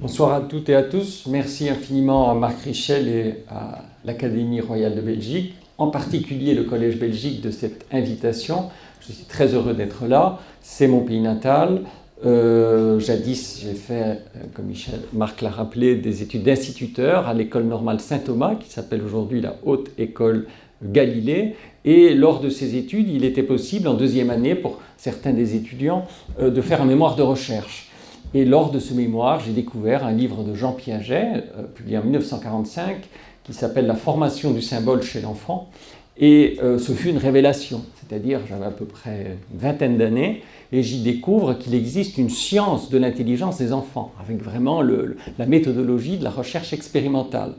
Bonsoir à toutes et à tous. Merci infiniment à Marc Richel et à l'Académie royale de Belgique, en particulier le Collège Belgique, de cette invitation. Je suis très heureux d'être là. C'est mon pays natal. Jadis, j'ai fait, comme Marc l'a rappelé, des études d'instituteur à l'école normale Saint-Thomas, qui s'appelle aujourd'hui la Haute École Galilée. Et lors de ces études, il était possible, en deuxième année, pour certains des étudiants, de faire un mémoire de recherche. Et lors de ce mémoire, j'ai découvert un livre de Jean Piaget, publié en 1945, qui s'appelle « La formation du symbole chez l'enfant ». Et ce fut une révélation, c'est-à-dire j'avais à peu près une vingtaine d'années, et j'y découvre qu'il existe une science de l'intelligence des enfants, avec vraiment la méthodologie de la recherche expérimentale.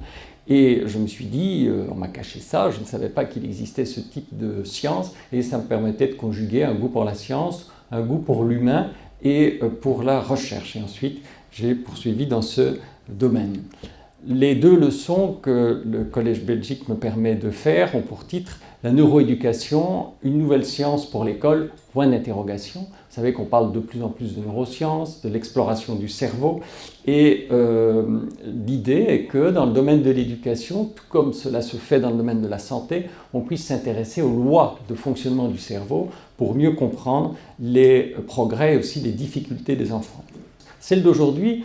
Et je me suis dit, on m'a caché ça, je ne savais pas qu'il existait ce type de science, et ça me permettait de conjuguer un goût pour la science, un goût pour l'humain, et pour la recherche. Et ensuite, j'ai poursuivi dans ce domaine. Les deux leçons que le Collège Belgique me permet de faire ont pour titre « La neuroéducation, une nouvelle science pour l'école ?» Point d'interrogation. Vous savez qu'on parle de plus en plus de neurosciences, de l'exploration du cerveau. Et l'idée est que dans le domaine de l'éducation, tout comme cela se fait dans le domaine de la santé, on puisse s'intéresser aux lois de fonctionnement du cerveau pour mieux comprendre les progrès et aussi les difficultés des enfants. Celle d'aujourd'hui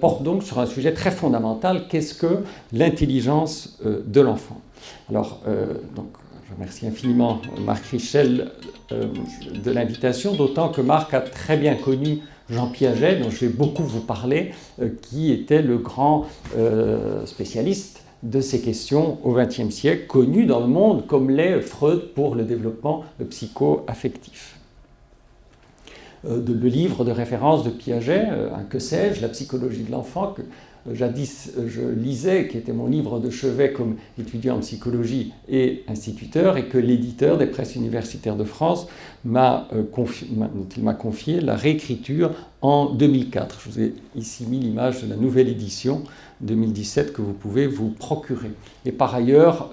porte donc sur un sujet très fondamental, qu'est-ce que l'intelligence de l'enfant? Alors, je remercie infiniment Marc Richel de l'invitation, d'autant que Marc a très bien connu Jean Piaget, dont je vais beaucoup vous parler, qui était le grand spécialiste de ces questions au XXe siècle, connu dans le monde comme l'est Freud pour le développement psycho-affectif. Le livre de référence de Piaget, Que sais-je, la psychologie de l'enfant, que jadis je lisais, qui était mon livre de chevet comme étudiant en psychologie et instituteur, et que l'éditeur des presses universitaires de France m'a confié la réécriture en 2004. Je vous ai ici mis l'image de la nouvelle édition 2017 que vous pouvez vous procurer. Et par ailleurs,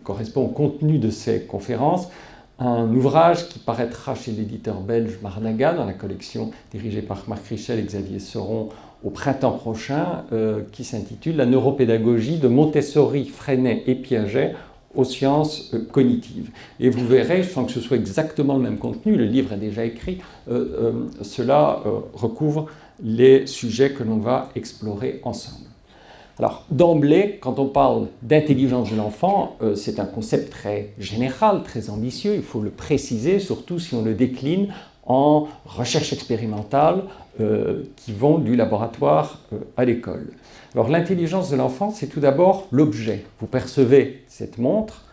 correspond au contenu de ces conférences, un ouvrage qui paraîtra chez l'éditeur belge Marnaga dans la collection dirigée par Marc Richel et Xavier Seron au printemps prochain, qui s'intitule « La neuropédagogie de Montessori, Freinet et Piaget aux sciences cognitives ». Et vous verrez, sans que ce soit exactement le même contenu, le livre est déjà écrit, cela recouvre les sujets que l'on va explorer ensemble. Alors, d'emblée, quand on parle d'intelligence de l'enfant, c'est un concept très général, très ambitieux, il faut le préciser, surtout si on le décline en recherche expérimentale qui vont du laboratoire à l'école. Alors, l'intelligence de l'enfant, c'est tout d'abord l'objet. Vous percevez cette montre,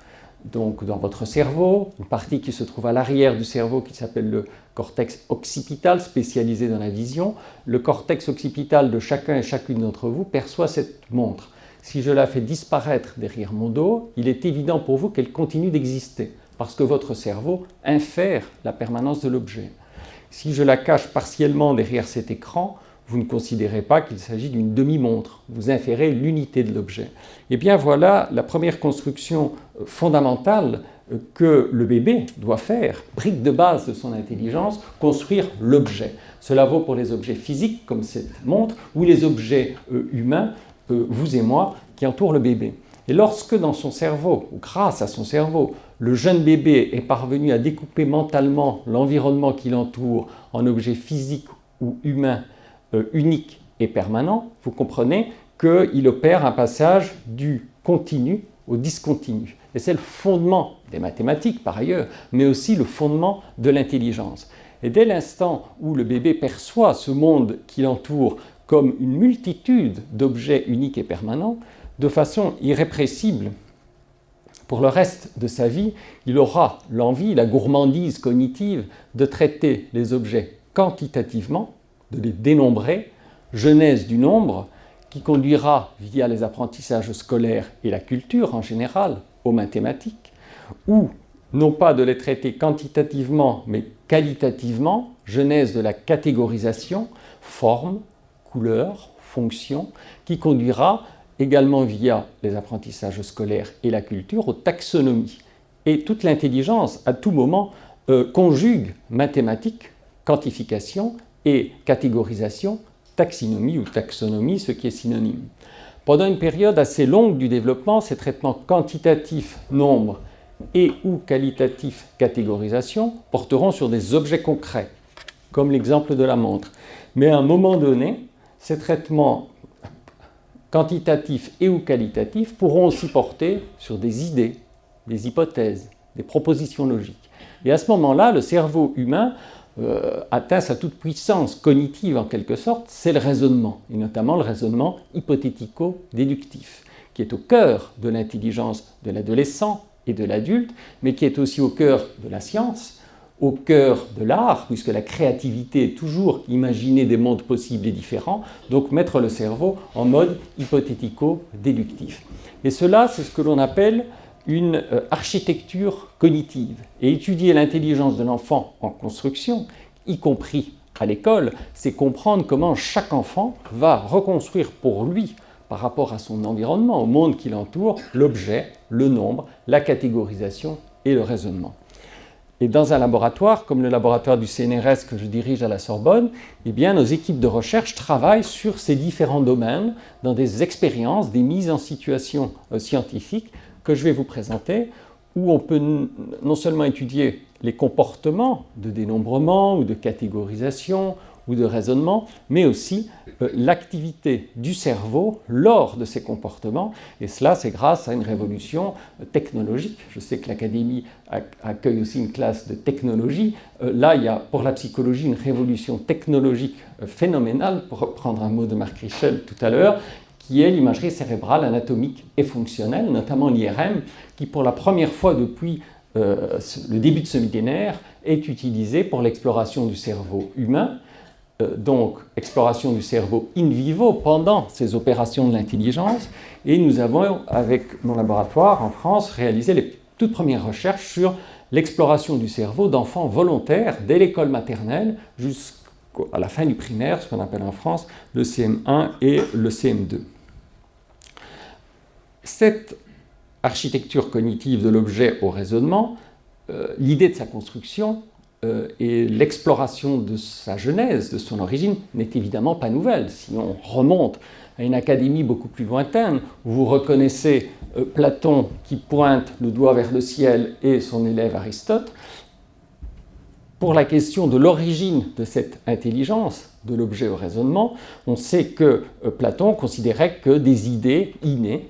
donc dans votre cerveau, une partie qui se trouve à l'arrière du cerveau qui s'appelle le cortex occipital, spécialisé dans la vision. Le cortex occipital de chacun et chacune d'entre vous perçoit cette montre. Si je la fais disparaître derrière mon dos, il est évident pour vous qu'elle continue d'exister, parce que votre cerveau infère la permanence de l'objet. Si je la cache partiellement derrière cet écran, vous ne considérez pas qu'il s'agit d'une demi-montre, vous inférez l'unité de l'objet. Eh bien voilà la première construction fondamentale que le bébé doit faire, brique de base de son intelligence, construire l'objet. Cela vaut pour les objets physiques comme cette montre ou les objets humains, vous et moi, qui entourent le bébé. Et lorsque dans son cerveau, ou grâce à son cerveau, le jeune bébé est parvenu à découper mentalement l'environnement qui l'entoure en objets physiques ou humains unique et permanent, vous comprenez qu'il opère un passage du continu au discontinu. Et c'est le fondement des mathématiques, par ailleurs, mais aussi le fondement de l'intelligence. Et dès l'instant où le bébé perçoit ce monde qui l'entoure comme une multitude d'objets uniques et permanents, de façon irrépressible, pour le reste de sa vie, il aura l'envie, la gourmandise cognitive de traiter les objets quantitativement, de les dénombrer, genèse du nombre, qui conduira, via les apprentissages scolaires et la culture en général, aux mathématiques, ou non pas de les traiter quantitativement, mais qualitativement, genèse de la catégorisation, forme, couleur, fonction, qui conduira également via les apprentissages scolaires et la culture aux taxonomies. Et toute l'intelligence, à tout moment, conjugue mathématiques, quantification et catégorisation taxinomie ou taxonomie, ce qui est synonyme. Pendant une période assez longue du développement, ces traitements quantitatifs, nombre, et ou qualitatifs, catégorisation, porteront sur des objets concrets, comme l'exemple de la montre. Mais à un moment donné, ces traitements quantitatifs et ou qualitatifs pourront aussi porter sur des idées, des hypothèses, des propositions logiques. Et à ce moment-là, le cerveau humain atteint sa toute puissance cognitive en quelque sorte, c'est le raisonnement, et notamment le raisonnement hypothético-déductif, qui est au cœur de l'intelligence de l'adolescent et de l'adulte, mais qui est aussi au cœur de la science, au cœur de l'art, puisque la créativité est toujours imaginer des mondes possibles et différents, donc mettre le cerveau en mode hypothético-déductif. Et cela, c'est ce que l'on appelle une architecture cognitive. Et étudier l'intelligence de l'enfant en construction, y compris à l'école, c'est comprendre comment chaque enfant va reconstruire pour lui, par rapport à son environnement, au monde qui l'entoure, l'objet, le nombre, la catégorisation et le raisonnement. Et dans un laboratoire, comme le laboratoire du CNRS que je dirige à la Sorbonne, eh bien, nos équipes de recherche travaillent sur ces différents domaines, dans des expériences, des mises en situation scientifiques que je vais vous présenter, où on peut non seulement étudier les comportements de dénombrement ou de catégorisation ou de raisonnement, mais aussi l'activité du cerveau lors de ces comportements. Et cela, c'est grâce à une révolution technologique. Je sais que l'Académie accueille aussi une classe de technologie. Là, il y a pour la psychologie une révolution technologique phénoménale, pour reprendre un mot de Marc Richel tout à l'heure, qui est l'imagerie cérébrale anatomique et fonctionnelle, notamment l'IRM, qui pour la première fois depuis le début de ce millénaire est utilisée pour l'exploration du cerveau humain, donc exploration du cerveau in vivo pendant ces opérations de l'intelligence. Et nous avons, avec mon laboratoire en France, réalisé les toutes premières recherches sur l'exploration du cerveau d'enfants volontaires dès l'école maternelle jusqu'à la fin du primaire, ce qu'on appelle en France le CM1 et le CM2. Cette architecture cognitive de l'objet au raisonnement, l'idée de sa construction et l'exploration de sa genèse, de son origine, n'est évidemment pas nouvelle. Si on remonte à une académie beaucoup plus lointaine, où vous reconnaissez Platon qui pointe le doigt vers le ciel et son élève Aristote, pour la question de l'origine de cette intelligence, de l'objet au raisonnement, on sait que Platon considérait que des idées innées,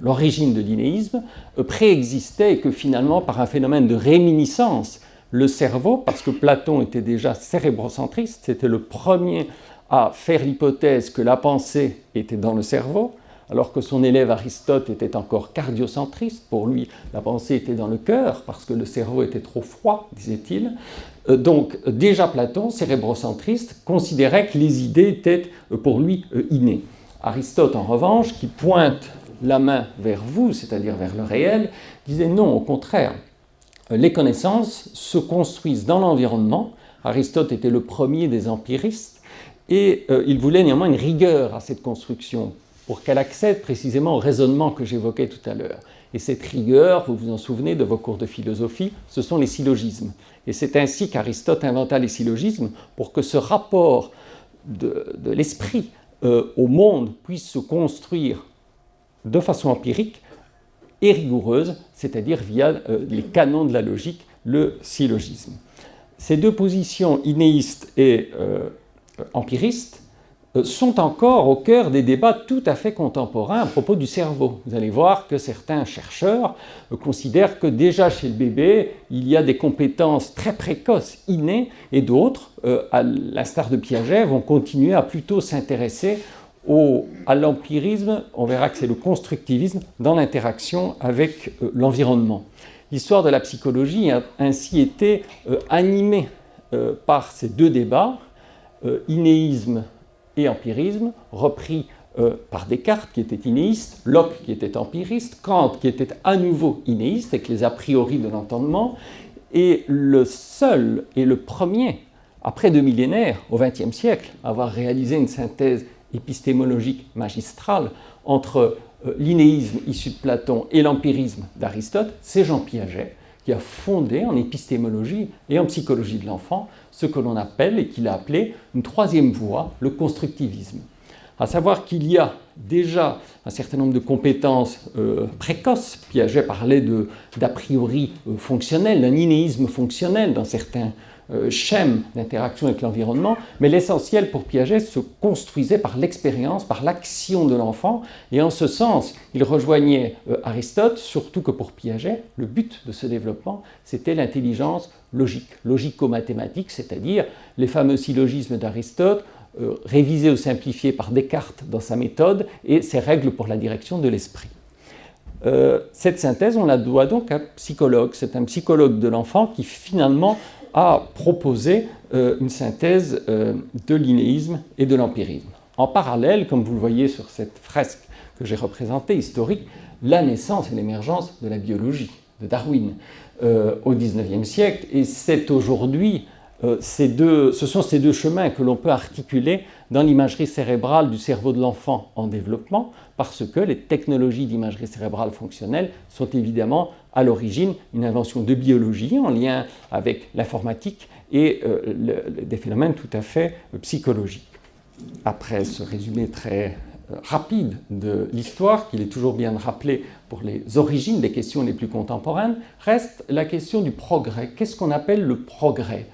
l'origine de l'innéisme, préexistait et que finalement, par un phénomène de réminiscence, le cerveau, parce que Platon était déjà cérébrocentriste, c'était le premier à faire l'hypothèse que la pensée était dans le cerveau, alors que son élève Aristote était encore cardiocentriste. Pour lui, la pensée était dans le cœur, parce que le cerveau était trop froid, disait-il. Donc, déjà Platon, cérébrocentriste, considérait que les idées étaient pour lui innées. Aristote, en revanche, qui pointe la main vers vous, c'est-à-dire vers le réel, disait non, au contraire. Les connaissances se construisent dans l'environnement. Aristote était le premier des empiristes et il voulait néanmoins une rigueur à cette construction pour qu'elle accède précisément au raisonnement que j'évoquais tout à l'heure. Et cette rigueur, vous vous en souvenez de vos cours de philosophie, ce sont les syllogismes. Et c'est ainsi qu'Aristote inventa les syllogismes pour que ce rapport de l'esprit au monde puisse se construire de façon empirique et rigoureuse, c'est-à-dire via les canons de la logique, le syllogisme. Ces deux positions innéistes et empiristes sont encore au cœur des débats tout à fait contemporains à propos du cerveau. Vous allez voir que certains chercheurs considèrent que déjà chez le bébé, il y a des compétences très précoces, innées, et d'autres, à l'instar de Piaget, vont continuer à plutôt s'intéresser à l'empirisme. On verra que c'est le constructivisme dans l'interaction avec l'environnement. L'histoire de la psychologie a ainsi été animée par ces deux débats, innéisme et empirisme, repris par Descartes qui était innéiste, Locke qui était empiriste, Kant qui était à nouveau innéiste avec les a priori de l'entendement, et le seul et le premier, après 2 millénaires, au XXe siècle, à avoir réalisé une synthèse épistémologique magistrale entre l'innéisme issu de Platon et l'empirisme d'Aristote, c'est Jean Piaget, qui a fondé en épistémologie et en psychologie de l'enfant ce que l'on appelle et qu'il a appelé une troisième voie, le constructivisme. À savoir qu'il y a déjà un certain nombre de compétences précoces. Piaget parlait d'a priori fonctionnel, d'un inéisme fonctionnel dans certains schèmes d'interaction avec l'environnement, mais l'essentiel pour Piaget se construisait par l'expérience, par l'action de l'enfant, et en ce sens, il rejoignait Aristote, surtout que pour Piaget, le but de ce développement, c'était l'intelligence logique, logico-mathématique, c'est-à-dire les fameux syllogismes d'Aristote, révisés ou simplifiés par Descartes dans sa méthode, et ses règles pour la direction de l'esprit. Cette synthèse, on la doit donc à un psychologue. C'est un psychologue de l'enfant qui finalement a proposé une synthèse de l'innéisme et de l'empirisme. En parallèle, comme vous le voyez sur cette fresque que j'ai représentée, historique, la naissance et l'émergence de la biologie, de Darwin, au XIXe siècle, et c'est aujourd'hui ce sont ces deux chemins que l'on peut articuler dans l'imagerie cérébrale du cerveau de l'enfant en développement, parce que les technologies d'imagerie cérébrale fonctionnelle sont évidemment à l'origine une invention de biologie en lien avec l'informatique et des phénomènes tout à fait psychologiques. Après ce résumé très rapide de l'histoire, qu'il est toujours bien de rappeler pour les origines des questions les plus contemporaines, reste la question du progrès. Qu'est-ce qu'on appelle le progrès ?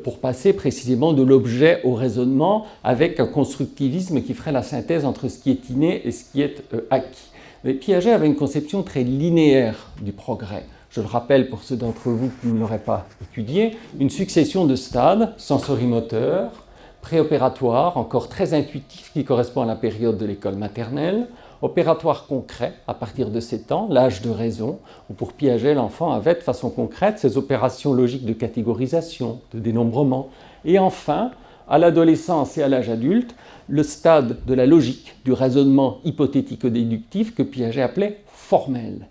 Pour passer précisément de l'objet au raisonnement avec un constructivisme qui ferait la synthèse entre ce qui est inné et ce qui est acquis. Mais Piaget avait une conception très linéaire du progrès. Je le rappelle pour ceux d'entre vous qui ne l'auraient pas étudié, une succession de stades sensorimoteurs, préopératoire, encore très intuitif, qui correspond à la période de l'école maternelle, opératoire concret, à partir de 7 ans, l'âge de raison, où pour Piaget, l'enfant avait de façon concrète ses opérations logiques de catégorisation, de dénombrement, et enfin, à l'adolescence et à l'âge adulte, le stade de la logique, du raisonnement hypothético-déductif que Piaget appelait formel.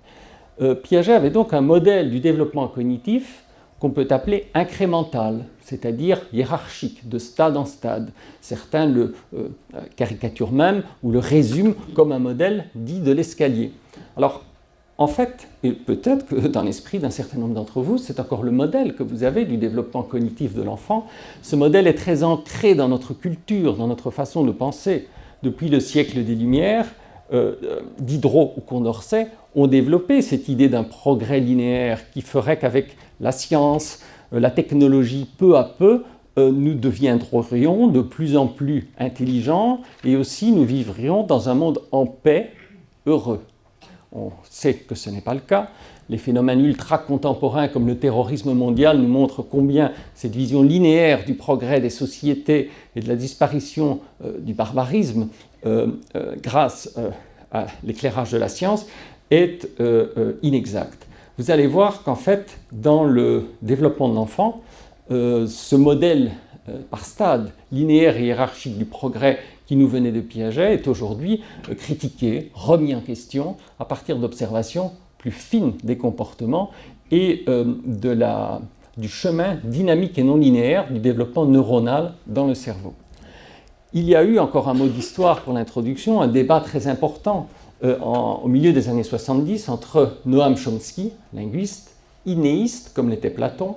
Piaget avait donc un modèle du développement cognitif qu'on peut appeler incrémental, c'est-à-dire hiérarchique, de stade en stade. Certains le caricaturent même ou le résument comme un modèle dit de l'escalier. Alors, en fait, et peut-être que dans l'esprit d'un certain nombre d'entre vous, c'est encore le modèle que vous avez du développement cognitif de l'enfant. Ce modèle est très ancré dans notre culture, dans notre façon de penser. Depuis le siècle des Lumières, Diderot ou Condorcet ont développé cette idée d'un progrès linéaire qui ferait qu'avec la science, la technologie, peu à peu, nous deviendrions de plus en plus intelligents et aussi nous vivrions dans un monde en paix, heureux. On sait que ce n'est pas le cas. Les phénomènes ultra-contemporains comme le terrorisme mondial nous montrent combien cette vision linéaire du progrès des sociétés et de la disparition du barbarisme grâce à l'éclairage de la science est inexacte. Vous allez voir qu'en fait, dans le développement de l'enfant, ce modèle par stade linéaire et hiérarchique du progrès qui nous venait de Piaget est aujourd'hui critiqué, remis en question à partir d'observations plus fines des comportements et du chemin dynamique et non linéaire du développement neuronal dans le cerveau. Il y a eu, encore un mot d'histoire pour l'introduction, un débat très important au milieu des années 70 entre Noam Chomsky, linguiste, innéiste comme l'était Platon,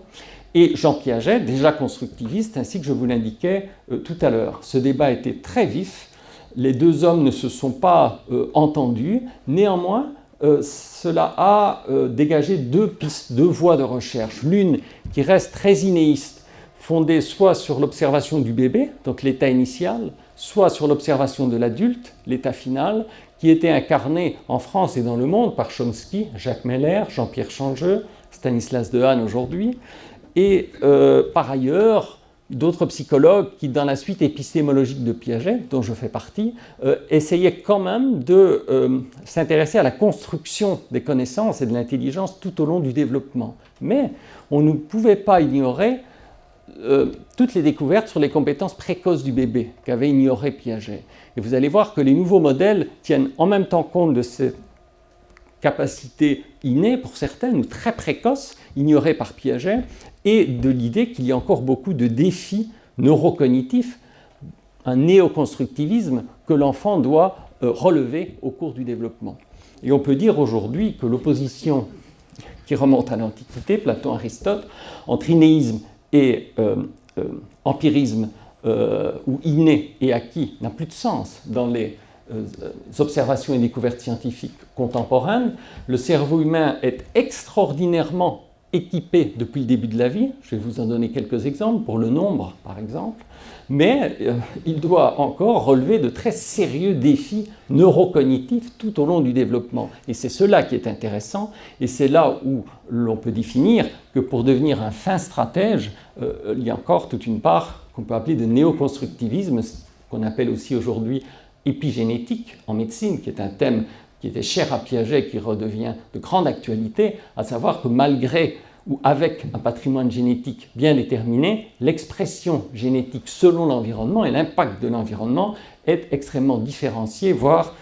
et Jean Piaget, déjà constructiviste, ainsi que je vous l'indiquais tout à l'heure. Ce débat était très vif, les deux hommes ne se sont pas entendus, néanmoins cela a dégagé deux pistes, deux voies de recherche. L'une qui reste très innéiste, fondée soit sur l'observation du bébé, donc l'état initial, soit sur l'observation de l'adulte, l'état final, qui était incarné en France et dans le monde par Chomsky, Jacques Meller, Jean-Pierre Changeux, Stanislas Dehaene aujourd'hui, et par ailleurs, d'autres psychologues qui, dans la suite épistémologique de Piaget, dont je fais partie, essayaient quand même de s'intéresser à la construction des connaissances et de l'intelligence tout au long du développement. Mais on ne pouvait pas ignorer toutes les découvertes sur les compétences précoces du bébé qu'avait ignoré Piaget. Et vous allez voir que les nouveaux modèles tiennent en même temps compte de ces capacités innées, pour certaines, ou très précoces, ignorées par Piaget, et de l'idée qu'il y a encore beaucoup de défis neurocognitifs, un néoconstructivisme que l'enfant doit relever au cours du développement. Et on peut dire aujourd'hui que l'opposition qui remonte à l'Antiquité, Platon, Aristote, entre innéisme et empirisme ou inné et acquis n'a plus de sens dans les observations et découvertes scientifiques contemporaines. Le cerveau humain est extraordinairement équipé depuis le début de la vie. Je vais vous en donner quelques exemples, pour le nombre par exemple. Mais il doit encore relever de très sérieux défis neurocognitifs tout au long du développement. Et c'est cela qui est intéressant, et c'est là où l'on peut définir que pour devenir un fin stratège, il y a encore toute une part qu'on peut appeler de néoconstructivisme, qu'on appelle aussi aujourd'hui épigénétique en médecine, qui est un thème qui était cher à Piaget, qui redevient de grande actualité, à savoir que malgré ou avec un patrimoine génétique bien déterminé, l'expression génétique selon l'environnement et l'impact de l'environnement est extrêmement différencié, voire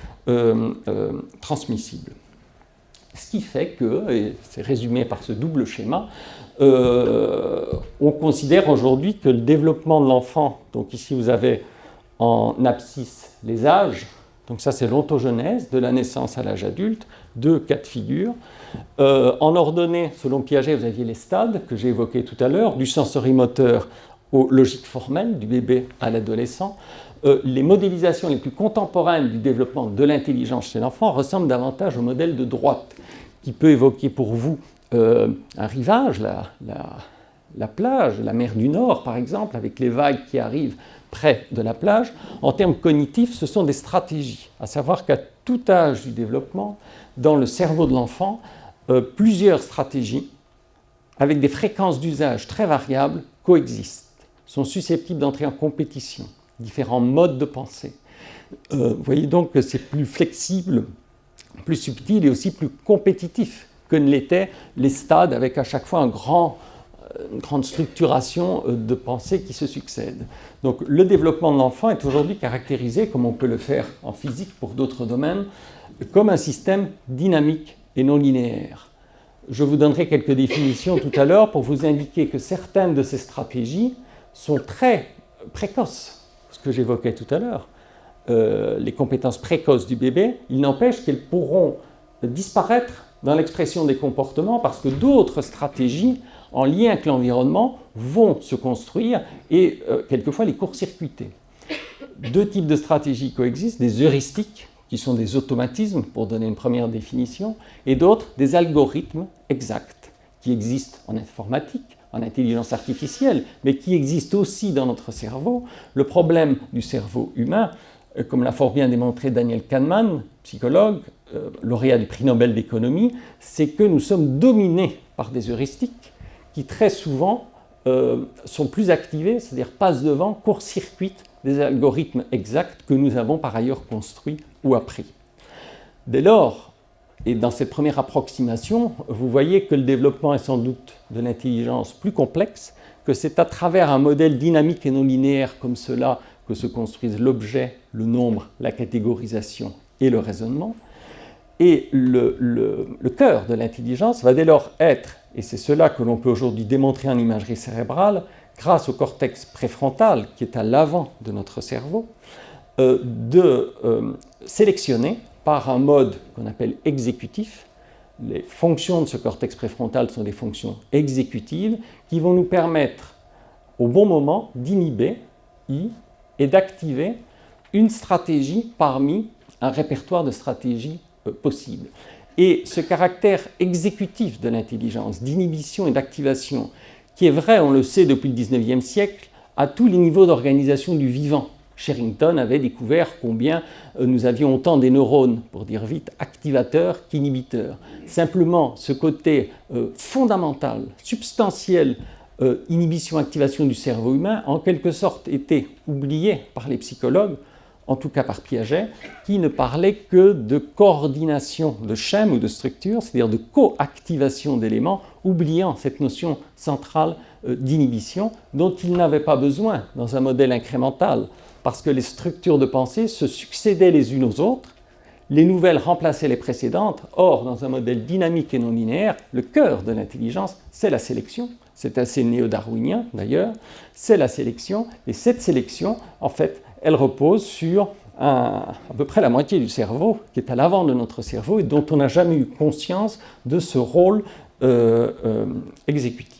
transmissible. Ce qui fait que, et c'est résumé par ce double schéma, on considère aujourd'hui que le développement de l'enfant, donc ici vous avez en abscisse les âges, donc ça c'est l'ontogenèse, de la naissance à l'âge adulte, 2 cas de figure. En ordonnée, selon Piaget, vous aviez les stades que j'ai évoqués tout à l'heure, du sensorimoteur aux logiques formelles, du bébé à l'adolescent. Les modélisations les plus contemporaines du développement de l'intelligence chez l'enfant ressemblent davantage au modèle de droite, qui peut évoquer pour vous un rivage, la plage, la mer du Nord par exemple, avec les vagues qui arrivent près de la plage. En termes cognitifs, ce sont des stratégies, à savoir qu'à tout âge du développement, dans le cerveau de l'enfant, plusieurs stratégies, avec des fréquences d'usage très variables, coexistent, sont susceptibles d'entrer en compétition, différents modes de pensée. Vous voyez donc que c'est plus flexible, plus subtil et aussi plus compétitif que ne l'étaient les stades, avec à chaque fois une grande structuration de pensée qui se succèdent. Donc le développement de l'enfant est aujourd'hui caractérisé, comme on peut le faire en physique pour d'autres domaines, comme un système dynamique et non linéaire. Je vous donnerai quelques définitions tout à l'heure pour vous indiquer que certaines de ces stratégies sont très précoces, ce que j'évoquais tout à l'heure. Les compétences précoces du bébé, il n'empêche qu'elles pourront disparaître dans l'expression des comportements parce que d'autres stratégies en lien avec l'environnement vont se construire et quelquefois les court-circuiter. 2 types de stratégies coexistent, des heuristiques, qui sont des automatismes, pour donner une première définition, et d'autres, des algorithmes exacts, qui existent en informatique, en intelligence artificielle, mais qui existent aussi dans notre cerveau. Le problème du cerveau humain, comme l'a fort bien démontré Daniel Kahneman, psychologue, lauréat du prix Nobel d'économie, c'est que nous sommes dominés par des heuristiques qui très souvent sont plus activés, c'est-à-dire passent devant, court-circuitent des algorithmes exacts que nous avons par ailleurs construits ou appris. Dès lors, et dans cette première approximation, vous voyez que le développement est sans doute de l'intelligence plus complexe, que c'est à travers un modèle dynamique et non linéaire comme cela que se construisent l'objet, le nombre, la catégorisation et le raisonnement. Et le cœur de l'intelligence va dès lors être, et c'est cela que l'on peut aujourd'hui démontrer en imagerie cérébrale, grâce au cortex préfrontal qui est à l'avant de notre cerveau, de sélectionner par un mode qu'on appelle exécutif. Les fonctions de ce cortex préfrontal sont des fonctions exécutives qui vont nous permettre au bon moment d'inhiber et d'activer une stratégie parmi un répertoire de stratégies possibles. Et ce caractère exécutif de l'intelligence, d'inhibition et d'activation, qui est vrai, on le sait depuis le XIXe siècle, à tous les niveaux d'organisation du vivant. Sherrington avait découvert combien nous avions autant des neurones, pour dire vite, activateurs qu'inhibiteurs. Simplement, ce côté fondamental, substantiel, inhibition-activation du cerveau humain, en quelque sorte était oublié par les psychologues, en tout cas par Piaget, qui ne parlait que de coordination de schèmes ou de structures, c'est-à-dire de coactivation d'éléments, oubliant cette notion centrale d'inhibition dont il n'avait pas besoin dans un modèle incrémental, parce que les structures de pensée se succédaient les unes aux autres, les nouvelles remplaçaient les précédentes. Or, dans un modèle dynamique et non linéaire, le cœur de l'intelligence, c'est la sélection. C'est assez néo-darwinien d'ailleurs, c'est la sélection, et cette sélection, en fait, elle repose sur à peu près la moitié du cerveau qui est à l'avant de notre cerveau et dont on n'a jamais eu conscience de ce rôle exécutif.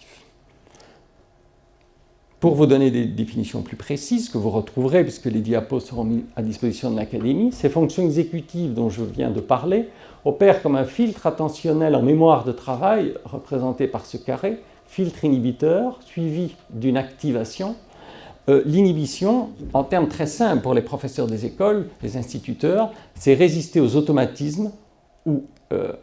Pour vous donner des définitions plus précises que vous retrouverez, puisque les diapos seront mis à disposition de l'Académie, ces fonctions exécutives dont je viens de parler opèrent comme un filtre attentionnel en mémoire de travail, représenté par ce carré, filtre inhibiteur, suivi d'une activation. L'inhibition, en termes très simples pour les professeurs des écoles, les instituteurs, c'est résister aux automatismes ou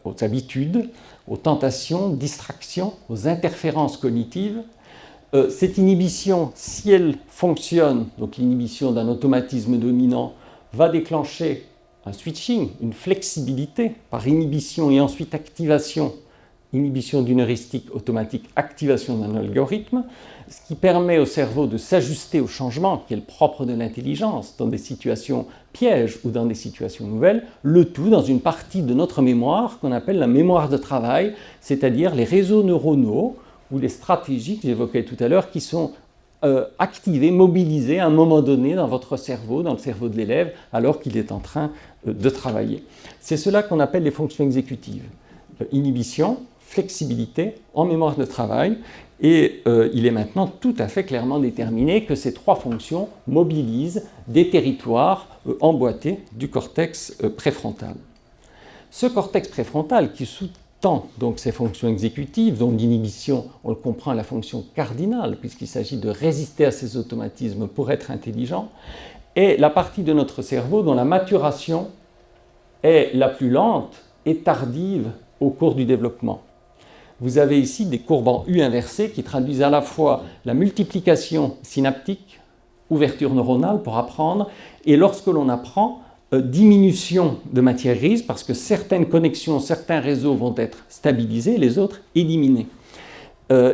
aux habitudes, aux tentations, distractions, aux interférences cognitives. Cette inhibition, si elle fonctionne, donc l'inhibition d'un automatisme dominant, va déclencher un switching, une flexibilité par inhibition et ensuite activation, inhibition d'une heuristique automatique, activation d'un algorithme, ce qui permet au cerveau de s'ajuster au changement qui est le propre de l'intelligence dans des situations pièges ou dans des situations nouvelles, le tout dans une partie de notre mémoire qu'on appelle la mémoire de travail, c'est-à-dire les réseaux neuronaux ou les stratégies que j'évoquais tout à l'heure qui sont activées, mobilisées à un moment donné dans votre cerveau, dans le cerveau de l'élève, alors qu'il est en train de travailler. C'est cela qu'on appelle les fonctions exécutives. Inhibition, flexibilité en mémoire de travail, et il est maintenant tout à fait clairement déterminé que ces trois fonctions mobilisent des territoires emboîtés du cortex préfrontal. Ce cortex préfrontal qui sous-tend donc ces fonctions exécutives, dont l'inhibition, on le comprend, est la fonction cardinale, puisqu'il s'agit de résister à ces automatismes pour être intelligent, est la partie de notre cerveau dont la maturation est la plus lente et tardive au cours du développement. Vous avez ici des courbes en U inversées qui traduisent à la fois la multiplication synaptique, ouverture neuronale pour apprendre, et lorsque l'on apprend, diminution de matière grise parce que certaines connexions, certains réseaux vont être stabilisés, les autres éliminés.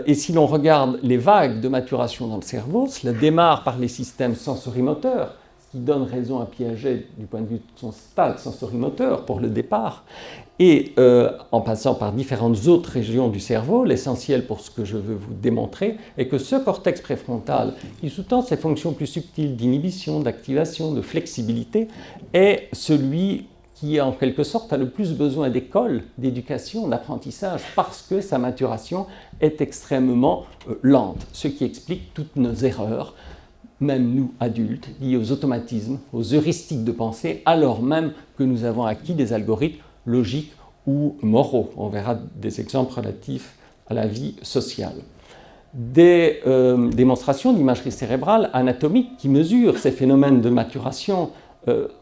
Et si l'on regarde les vagues de maturation dans le cerveau, cela démarre par les systèmes sensorimoteurs, ce qui donne raison à Piaget du point de vue de son stade sensorimoteur pour le départ, et en passant par différentes autres régions du cerveau, l'essentiel pour ce que je veux vous démontrer est que ce cortex préfrontal, qui sous-tend ces fonctions plus subtiles d'inhibition, d'activation, de flexibilité, est celui qui, en quelque sorte, a le plus besoin d'école, d'éducation, d'apprentissage, parce que sa maturation est extrêmement lente, ce qui explique toutes nos erreurs, même nous, adultes, liées aux automatismes, aux heuristiques de pensée, alors même que nous avons acquis des algorithmes logiques ou moraux. On verra des exemples relatifs à la vie sociale. Des démonstrations d'imagerie cérébrale anatomique qui mesurent ces phénomènes de maturation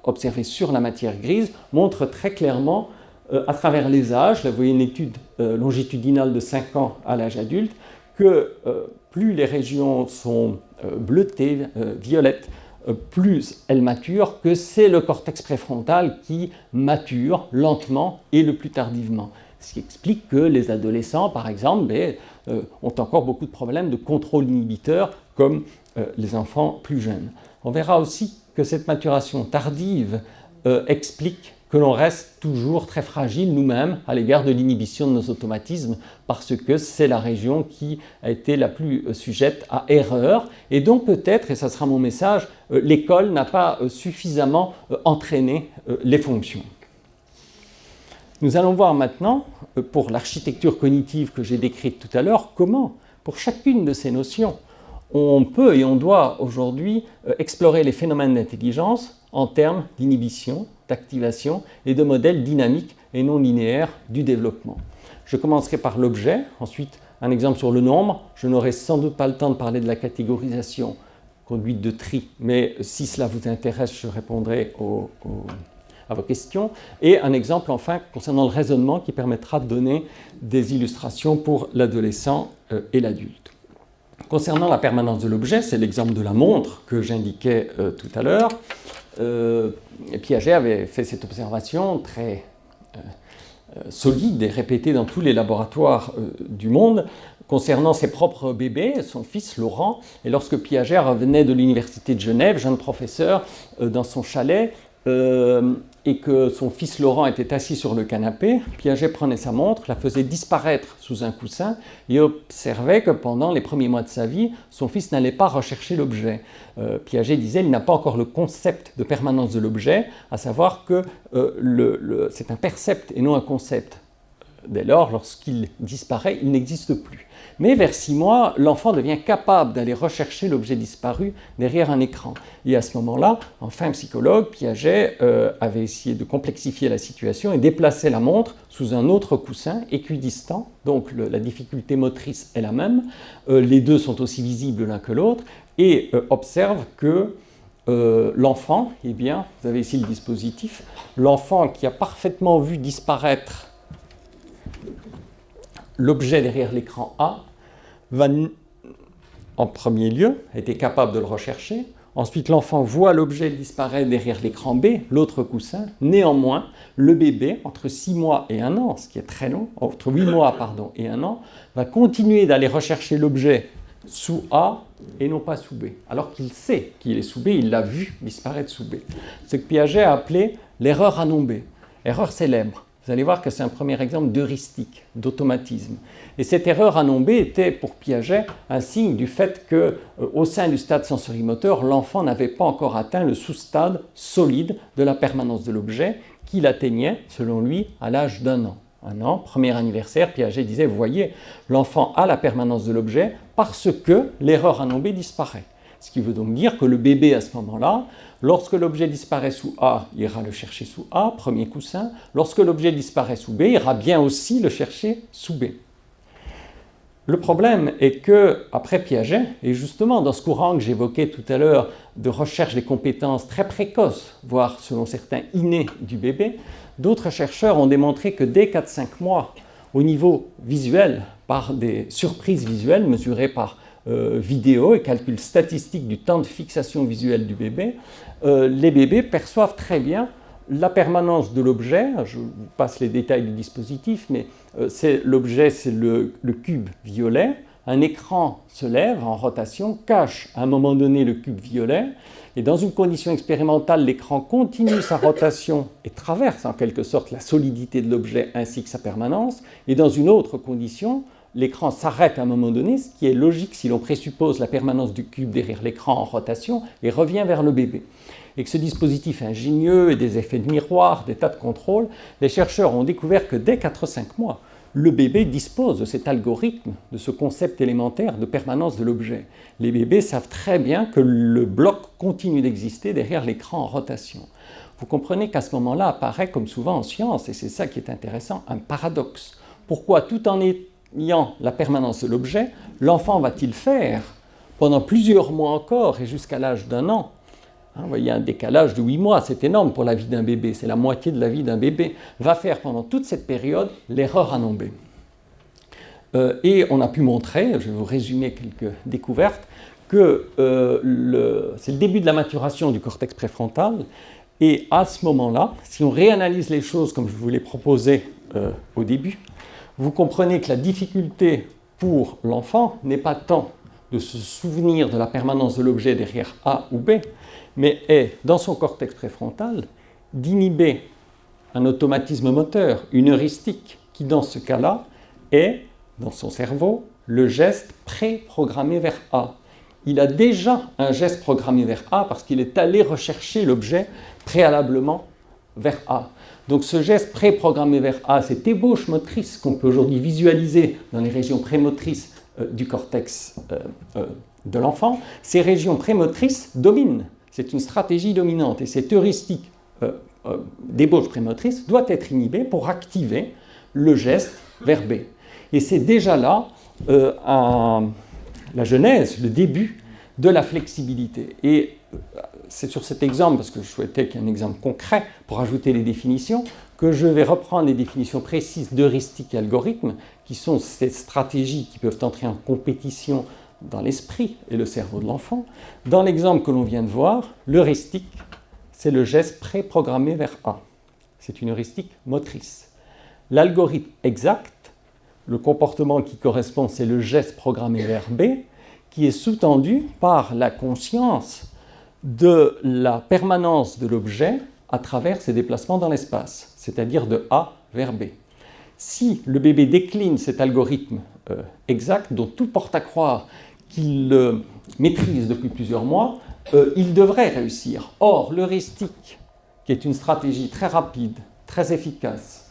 observés sur la matière grise montrent très clairement, à travers les âges, là vous voyez une étude longitudinale de 5 ans à l'âge adulte, que plus les régions sont bleutées, violettes, plus elles maturent, que c'est le cortex préfrontal qui mature lentement et le plus tardivement. Ce qui explique que les adolescents, par exemple, ont encore beaucoup de problèmes de contrôle inhibiteur, comme les enfants plus jeunes. On verra aussi que cette maturation tardive explique que l'on reste toujours très fragile nous-mêmes à l'égard de l'inhibition de nos automatismes parce que c'est la région qui a été la plus sujette à erreur et donc peut-être, et ça sera mon message, l'école n'a pas suffisamment entraîné les fonctions. Nous allons voir maintenant, pour l'architecture cognitive que j'ai décrite tout à l'heure, comment, pour chacune de ces notions, on peut et on doit aujourd'hui explorer les phénomènes d'intelligence en termes d'inhibition, d'activation et de modèles dynamiques et non linéaires du développement. Je commencerai par l'objet, ensuite un exemple sur le nombre. Je n'aurai sans doute pas le temps de parler de la catégorisation, conduite de tri, mais si cela vous intéresse, je répondrai à vos questions. Et un exemple enfin concernant le raisonnement qui permettra de donner des illustrations pour l'adolescent et l'adulte. Concernant la permanence de l'objet, c'est l'exemple de la montre que j'indiquais tout à l'heure. Piaget avait fait cette observation très solide et répétée dans tous les laboratoires du monde concernant ses propres bébés, son fils Laurent. Et lorsque Piaget revenait de l'université de Genève, jeune professeur, dans son chalet, et que son fils Laurent était assis sur le canapé, Piaget prenait sa montre, la faisait disparaître sous un coussin et observait que pendant les premiers mois de sa vie, son fils n'allait pas rechercher l'objet. Piaget disait qu'il n'a pas encore le concept de permanence de l'objet, à savoir que c'est un percept et non un concept. dès lors, lorsqu'il disparaît, il n'existe plus. Mais vers 6 mois, l'enfant devient capable d'aller rechercher l'objet disparu derrière un écran. Et à ce moment-là, enfin psychologue, Piaget avait essayé de complexifier la situation et déplacer la montre sous un autre coussin équidistant. Donc la difficulté motrice est la même. Les deux sont aussi visibles l'un que l'autre et observe que l'enfant, eh bien, vous avez ici le dispositif, l'enfant qui a parfaitement vu disparaître l'objet derrière l'écran A va, en premier lieu, être capable de le rechercher. Ensuite, l'enfant voit l'objet disparaître derrière l'écran B, l'autre coussin. Néanmoins, le bébé, entre 6 mois et 1 an, ce qui est très long, entre 8 mois et 1 an, va continuer d'aller rechercher l'objet sous A et non pas sous B. Alors qu'il sait qu'il est sous B, il l'a vu disparaître sous B. Ce que Piaget a appelé l'erreur à non B. Erreur célèbre. Vous allez voir que c'est un premier exemple d'heuristique, d'automatisme. Et cette erreur à non B était pour Piaget un signe du fait qu'au sein du stade sensorimoteur, l'enfant n'avait pas encore atteint le sous-stade solide de la permanence de l'objet qu'il atteignait, selon lui, à l'âge d'1 an. 1 an, premier anniversaire, Piaget disait, vous voyez, l'enfant a la permanence de l'objet parce que l'erreur à non B disparaît. Ce qui veut donc dire que le bébé, à ce moment-là, lorsque l'objet disparaît sous A, il ira le chercher sous A, premier coussin. Lorsque l'objet disparaît sous B, il ira bien aussi le chercher sous B. Le problème est que, après Piaget, et justement dans ce courant que j'évoquais tout à l'heure de recherche des compétences très précoces, voire selon certains innées du bébé, d'autres chercheurs ont démontré que dès 4-5 mois, au niveau visuel, par des surprises visuelles mesurées par vidéo et calcul statistique du temps de fixation visuelle du bébé, les bébés perçoivent très bien la permanence de l'objet. Je vous passe les détails du dispositif, mais l'objet, c'est le cube violet. Un écran se lève en rotation, cache à un moment donné le cube violet, et dans une condition expérimentale, l'écran continue sa rotation et traverse en quelque sorte la solidité de l'objet ainsi que sa permanence, et dans une autre condition, l'écran s'arrête à un moment donné, ce qui est logique si l'on présuppose la permanence du cube derrière l'écran en rotation, et revient vers le bébé. Et que ce dispositif ingénieux et des effets de miroir, des tas de contrôles, les chercheurs ont découvert que dès 4-5 mois, le bébé dispose de cet algorithme, de ce concept élémentaire de permanence de l'objet. Les bébés savent très bien que le bloc continue d'exister derrière l'écran en rotation. Vous comprenez qu'à ce moment-là apparaît, comme souvent en science, et c'est ça qui est intéressant, un paradoxe. Pourquoi, tout en ayant la permanence de l'objet, l'enfant va-t-il faire pendant plusieurs mois encore et jusqu'à l'âge d'1 an? Vous voyez un décalage de 8 mois, c'est énorme pour la vie d'un bébé, c'est la moitié de la vie d'un bébé, va faire pendant toute cette période l'erreur à non B. Et on a pu montrer, je vais vous résumer quelques découvertes, que c'est le début de la maturation du cortex préfrontal, et à ce moment-là, si on réanalyse les choses comme je vous l'ai proposé au début, vous comprenez que la difficulté pour l'enfant n'est pas tant de se souvenir de la permanence de l'objet derrière A ou B, mais est, dans son cortex préfrontal, d'inhiber un automatisme moteur, une heuristique, qui dans ce cas-là est, dans son cerveau, le geste pré-programmé vers A. Il a déjà un geste programmé vers A parce qu'il est allé rechercher l'objet préalablement vers A. Donc ce geste pré-programmé vers A, cette ébauche motrice qu'on peut aujourd'hui visualiser dans les régions prémotrices du cortex de l'enfant, ces régions prémotrices dominent. C'est une stratégie dominante et cette heuristique d'ébauche prémotrice doit être inhibée pour activer le geste vers B. Et c'est déjà là la genèse, le début de la flexibilité. Et c'est sur cet exemple, parce que je souhaitais qu'il y ait un exemple concret pour ajouter les définitions, que je vais reprendre les définitions précises d'heuristique et algorithme, qui sont ces stratégies qui peuvent entrer en compétition dans l'esprit et le cerveau de l'enfant. Dans l'exemple que l'on vient de voir, l'heuristique, c'est le geste préprogrammé vers A. C'est une heuristique motrice. L'algorithme exact, le comportement qui correspond, c'est le geste programmé vers B, qui est sous-tendu par la conscience de la permanence de l'objet à travers ses déplacements dans l'espace, c'est-à-dire de A vers B. Si le bébé décline cet algorithme exact, dont tout porte à croire qu'il le maîtrise depuis plusieurs mois, il devrait réussir. Or, l'heuristique, qui est une stratégie très rapide, très efficace,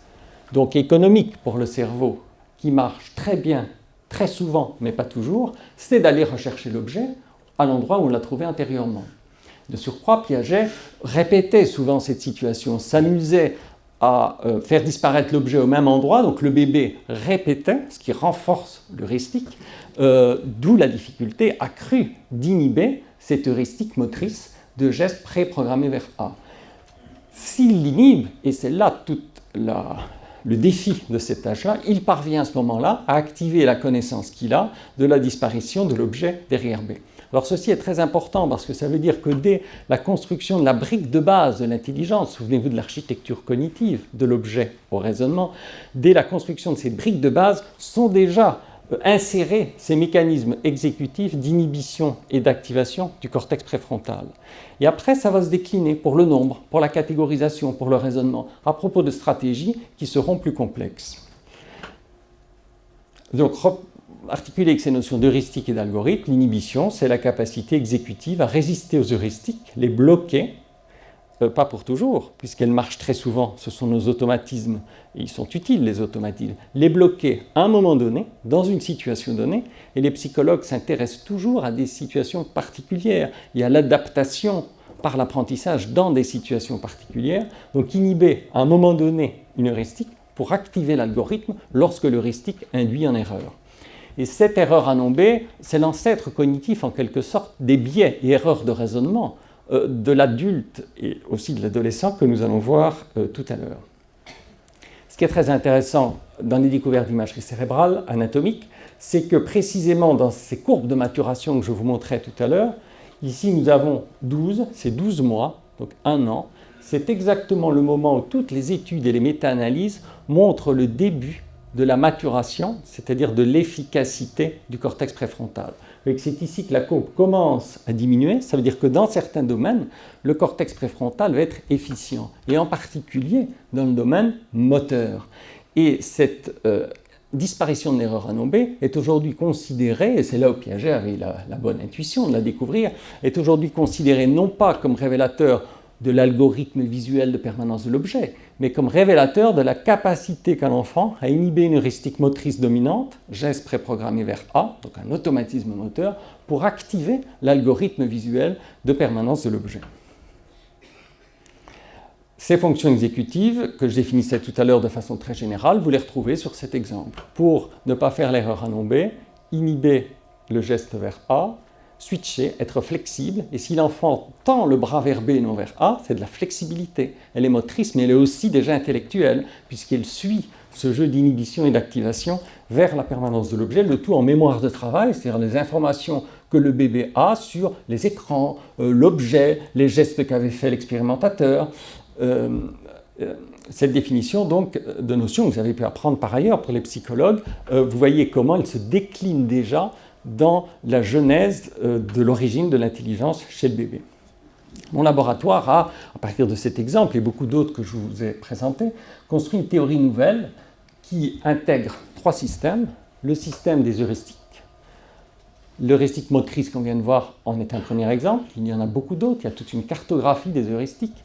donc économique pour le cerveau, qui marche très bien, très souvent, mais pas toujours, c'est d'aller rechercher l'objet à l'endroit où on l'a trouvé antérieurement. De surcroît, Piaget répétait souvent cette situation, s'amusait à faire disparaître l'objet au même endroit, donc le bébé répétait, ce qui renforce l'heuristique, d'où la difficulté accrue d'inhiber cette heuristique motrice de gestes préprogrammés vers A. S'il l'inhibe, et c'est là tout le défi de cet âge-là, il parvient à ce moment-là à activer la connaissance qu'il a de la disparition de l'objet derrière B. Alors ceci est très important parce que ça veut dire que dès la construction de la brique de base de l'intelligence, souvenez-vous de l'architecture cognitive de l'objet au raisonnement, dès la construction de ces briques de base sont déjà insérés ces mécanismes exécutifs d'inhibition et d'activation du cortex préfrontal. Et après, ça va se décliner pour le nombre, pour la catégorisation, pour le raisonnement, à propos de stratégies qui seront plus complexes. Donc, articulé avec ces notions d'heuristique et d'algorithme, l'inhibition, c'est la capacité exécutive à résister aux heuristiques, les bloquer, pas pour toujours, puisqu'elles marchent très souvent, ce sont nos automatismes, et ils sont utiles les automatismes, les bloquer à un moment donné, dans une situation donnée, et les psychologues s'intéressent toujours à des situations particulières, et à l'adaptation par l'apprentissage dans des situations particulières, donc inhiber à un moment donné une heuristique pour activer l'algorithme lorsque l'heuristique induit en erreur. Et cette erreur à nommer, c'est l'ancêtre cognitif en quelque sorte des biais et erreurs de raisonnement de l'adulte et aussi de l'adolescent que nous allons voir tout à l'heure. Ce qui est très intéressant dans les découvertes d'imagerie cérébrale anatomique, c'est que précisément dans ces courbes de maturation que je vous montrais tout à l'heure, ici nous avons 12, c'est 12 mois, donc 1 an. C'est exactement le moment où toutes les études et les méta-analyses montrent le début de la maturation, c'est-à-dire de l'efficacité du cortex préfrontal. C'est ici que la courbe commence à diminuer, ça veut dire que dans certains domaines, le cortex préfrontal va être efficient, et en particulier dans le domaine moteur. Et cette disparition de l'erreur à nommer est aujourd'hui considérée, et c'est là où Piaget avait la bonne intuition de la découvrir, est aujourd'hui considérée non pas comme révélateur de l'algorithme visuel de permanence de l'objet, mais comme révélateur de la capacité qu'a l'enfant à inhiber une heuristique motrice dominante, geste préprogrammé vers A, donc un automatisme moteur, pour activer l'algorithme visuel de permanence de l'objet. Ces fonctions exécutives, que je définissais tout à l'heure de façon très générale, vous les retrouvez sur cet exemple. Pour ne pas faire l'erreur à nommer, inhiber le geste vers A, switcher, être flexible, et si l'enfant tend le bras vers B et non vers A, c'est de la flexibilité. Elle est motrice, mais elle est aussi déjà intellectuelle, puisqu'elle suit ce jeu d'inhibition et d'activation vers la permanence de l'objet, le tout en mémoire de travail, c'est-à-dire les informations que le bébé a sur les écrans, l'objet, les gestes qu'avait fait l'expérimentateur. Cette définition donc de notion que vous avez pu apprendre par ailleurs pour les psychologues, vous voyez comment elle se décline déjà dans la genèse de l'origine de l'intelligence chez le bébé. Mon laboratoire a, à partir de cet exemple et beaucoup d'autres que je vous ai présentés, construit une théorie nouvelle qui intègre 3 systèmes. Le système des heuristiques. L'heuristique motrice qu'on vient de voir en est un premier exemple. Il y en a beaucoup d'autres. Il y a toute une cartographie des heuristiques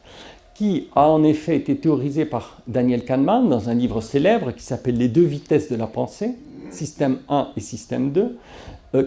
qui a en effet été théorisée par Daniel Kahneman dans un livre célèbre qui s'appelle « Les 2 vitesses de la pensée », système 1 et système 2.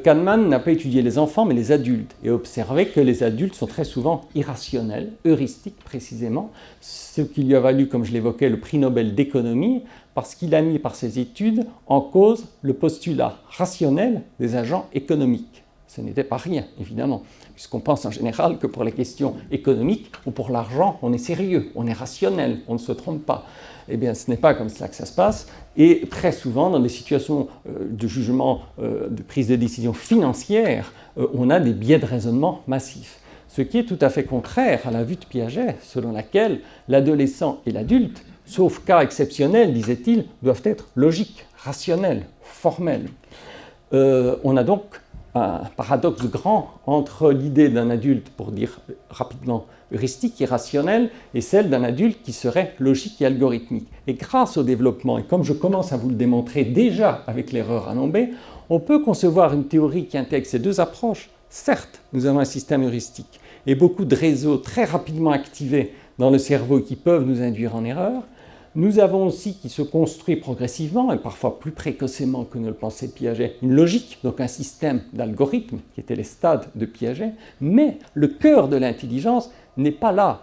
Kahneman n'a pas étudié les enfants, mais les adultes, et observé que les adultes sont très souvent irrationnels, heuristiques précisément, ce qui lui a valu, comme je l'évoquais, le prix Nobel d'économie, parce qu'il a mis par ses études en cause le postulat rationnel des agents économiques. Ce n'était pas rien, évidemment, puisqu'on pense en général que pour les questions économiques ou pour l'argent, on est sérieux, on est rationnel, on ne se trompe pas. Eh bien, ce n'est pas comme cela que ça se passe. Et très souvent, dans des situations de jugement, de prise de décision financière, on a des biais de raisonnement massifs. Ce qui est tout à fait contraire à la vue de Piaget, selon laquelle l'adolescent et l'adulte, sauf cas exceptionnels, disait-il, doivent être logiques, rationnels, formels. On a donc un paradoxe grand entre l'idée d'un adulte, pour dire rapidement, heuristique et rationnel, et celle d'un adulte qui serait logique et algorithmique. Et grâce au développement, et comme je commence à vous le démontrer déjà avec l'erreur à nommer, on peut concevoir une théorie qui intègre ces 2 approches. Certes, nous avons un système heuristique et beaucoup de réseaux très rapidement activés dans le cerveau qui peuvent nous induire en erreur, Nous avons aussi, qui se construit progressivement, et parfois plus précocement que ne le pensait Piaget, une logique, donc un système d'algorithmes, qui étaient les stades de Piaget, mais le cœur de l'intelligence n'est pas là,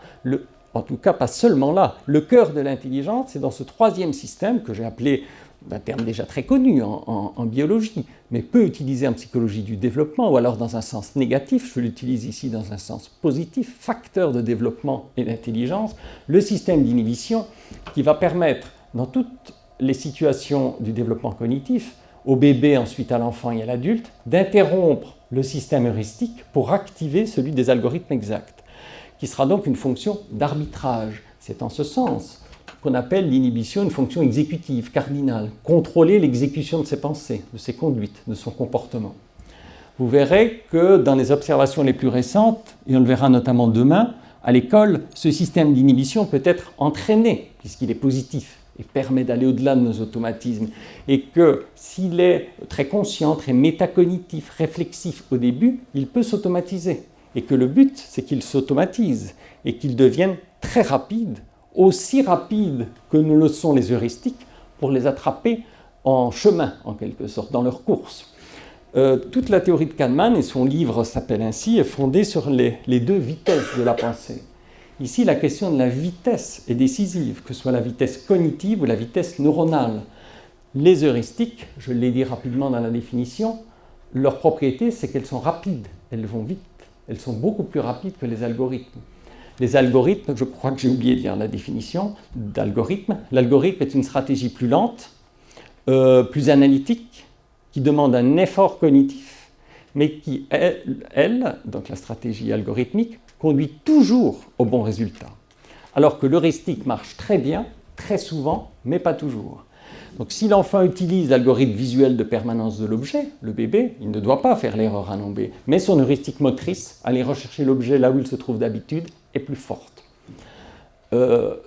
en tout cas pas seulement là. Le cœur de l'intelligence, c'est dans ce troisième système que j'ai appelé, d'un terme déjà très connu en biologie, mais peu utilisé en psychologie du développement, ou alors dans un sens négatif, je l'utilise ici dans un sens positif, facteur de développement et d'intelligence, le système d'inhibition qui va permettre, dans toutes les situations du développement cognitif, au bébé, ensuite à l'enfant et à l'adulte, d'interrompre le système heuristique pour activer celui des algorithmes exacts, qui sera donc une fonction d'arbitrage. C'est en ce sens qu'on appelle l'inhibition une fonction exécutive, cardinale, contrôler l'exécution de ses pensées, de ses conduites, de son comportement. Vous verrez que dans les observations les plus récentes, et on le verra notamment demain, à l'école, ce système d'inhibition peut être entraîné, puisqu'il est positif et permet d'aller au-delà de nos automatismes, et que s'il est très conscient, très métacognitif, réflexif au début, il peut s'automatiser, et que le but, c'est qu'il s'automatise, et qu'il devienne très rapide, aussi rapide que ne le sont les heuristiques, pour les attraper en chemin, en quelque sorte, dans leur course. Toute la théorie de Kahneman, et son livre s'appelle ainsi, est fondée sur les deux vitesses de la pensée. Ici, la question de la vitesse est décisive, que ce soit la vitesse cognitive ou la vitesse neuronale. Les heuristiques, je l'ai dit rapidement dans la définition, leur propriété, c'est qu'elles sont rapides, elles vont vite, elles sont beaucoup plus rapides que les algorithmes. Les algorithmes, je crois que j'ai oublié de dire la définition d'algorithme. L'algorithme est une stratégie plus lente, plus analytique, qui demande un effort cognitif, mais qui, elle, donc la stratégie algorithmique, conduit toujours au bon résultat. Alors que l'heuristique marche très bien, très souvent, mais pas toujours. Donc si l'enfant utilise l'algorithme visuel de permanence de l'objet, le bébé, il ne doit pas faire l'erreur à nommer, mais son heuristique motrice, aller rechercher l'objet là où il se trouve d'habitude, est plus forte.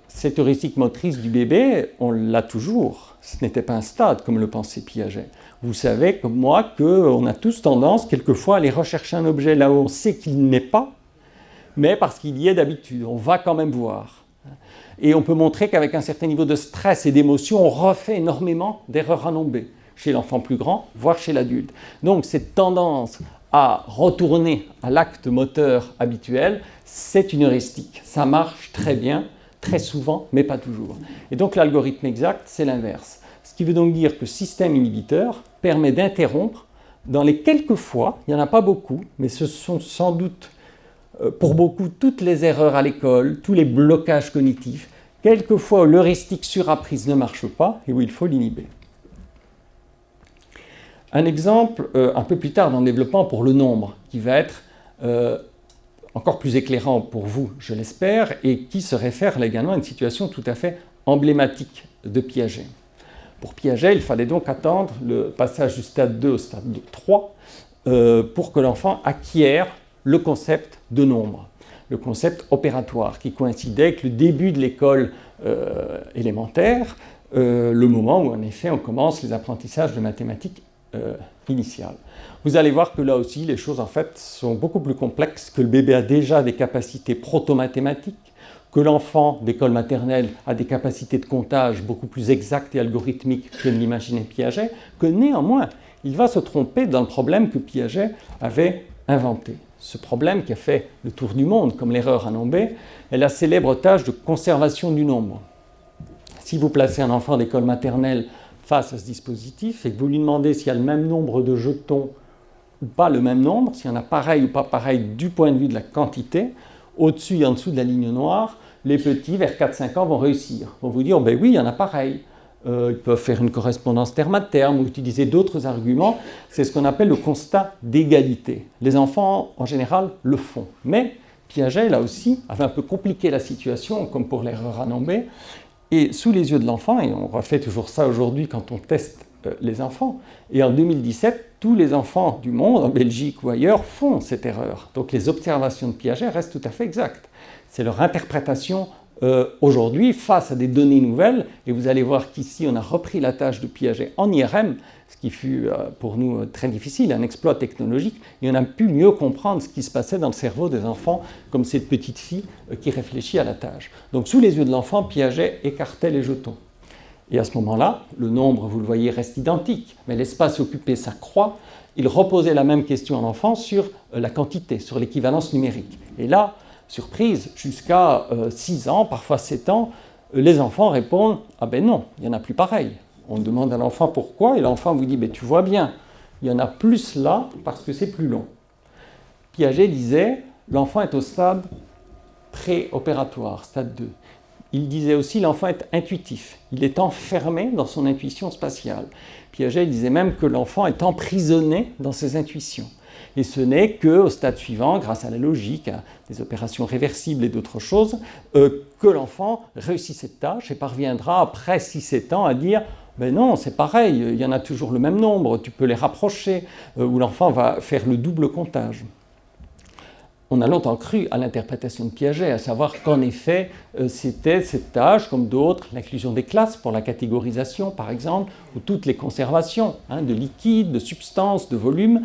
Cette heuristique motrice du bébé, on l'a toujours. Ce n'était pas un stade, comme le pensait Piaget. Vous savez, comme moi, qu'on a tous tendance, quelquefois, à aller rechercher un objet là où on sait qu'il n'est pas, mais parce qu'il y est d'habitude. On va quand même voir. Et on peut montrer qu'avec un certain niveau de stress et d'émotion, on refait énormément d'erreurs à nommer, chez l'enfant plus grand, voire chez l'adulte. Donc cette tendance à retourner à l'acte moteur habituel, c'est une heuristique. Ça marche très bien, très souvent, mais pas toujours. Et donc l'algorithme exact, c'est l'inverse. Ce qui veut donc dire que le système inhibiteur permet d'interrompre, dans les quelques fois, il n'y en a pas beaucoup, mais ce sont sans doute pour beaucoup toutes les erreurs à l'école, tous les blocages cognitifs, quelquefois où l'heuristique surapprise ne marche pas et où il faut l'inhiber. Un exemple un peu plus tard dans le développement pour le nombre, qui va être encore plus éclairant pour vous, je l'espère, et qui se réfère là également à une situation tout à fait emblématique de Piaget. Pour Piaget, il fallait donc attendre le passage du stade 2 au stade 3 pour que l'enfant acquiert le concept de nombre, le concept opératoire, qui coïncidait avec le début de l'école élémentaire, le moment où en effet on commence les apprentissages de mathématiques initiales. Vous allez voir que là aussi les choses en fait sont beaucoup plus complexes, que le bébé a déjà des capacités proto-mathématiques, que l'enfant d'école maternelle a des capacités de comptage beaucoup plus exactes et algorithmiques que ne l'imaginait Piaget, que néanmoins il va se tromper dans le problème que Piaget avait inventé. Ce problème qui a fait le tour du monde, comme l'erreur à nommer, est la célèbre tâche de conservation du nombre. Si vous placez un enfant d'école maternelle face à ce dispositif et que vous lui demandez s'il y a le même nombre de jetons ou pas le même nombre, s'il y en a pareil ou pas pareil du point de vue de la quantité, au-dessus et en dessous de la ligne noire, les petits, vers 4-5 ans, vont réussir. Ils vont vous dire, ben oui, il y en a pareil. Ils peuvent faire une correspondance terme à terme ou utiliser d'autres arguments. C'est ce qu'on appelle le constat d'égalité. Les enfants, en général, le font. Mais Piaget, là aussi, avait un peu compliqué la situation, comme pour l'erreur à nommer. Et sous les yeux de l'enfant, et on refait toujours ça aujourd'hui quand on teste les enfants, et en 2017, tous les enfants du monde, en Belgique ou ailleurs, font cette erreur. Donc les observations de Piaget restent tout à fait exactes. C'est leur interprétation Aujourd'hui, face à des données nouvelles, et vous allez voir qu'ici on a repris la tâche de Piaget en IRM, ce qui fut pour nous très difficile, un exploit technologique, et on a pu mieux comprendre ce qui se passait dans le cerveau des enfants, comme cette petite fille qui réfléchit à la tâche. Donc sous les yeux de l'enfant, Piaget écartait les jetons. Et à ce moment-là, le nombre, vous le voyez, reste identique, mais l'espace occupé s'accroît. Il reposait la même question à l'enfant sur la quantité, sur l'équivalence numérique. Et là, surprise, jusqu'à 6 ans, parfois 7 ans, les enfants répondent « Ah ben non, il n'y en a plus pareil ». On demande à l'enfant pourquoi, et l'enfant vous dit « Tu vois bien, il y en a plus là parce que c'est plus long ». Piaget disait « L'enfant est au stade préopératoire, stade 2 ». Il disait aussi l'enfant est intuitif, il est enfermé dans son intuition spatiale. Piaget disait même que l'enfant est emprisonné dans ses intuitions. Et ce n'est qu'au stade suivant, grâce à la logique, à des opérations réversibles et d'autres choses, que l'enfant réussit cette tâche et parviendra après 6-7 ans à dire ben non, c'est pareil, il y en a toujours le même nombre, tu peux les rapprocher, où l'enfant va faire le double comptage. On a longtemps cru à l'interprétation de Piaget, à savoir qu'en effet, c'était cette tâche, comme d'autres, l'inclusion des classes pour la catégorisation, par exemple, ou toutes les conservations de liquides, de substances, de volumes,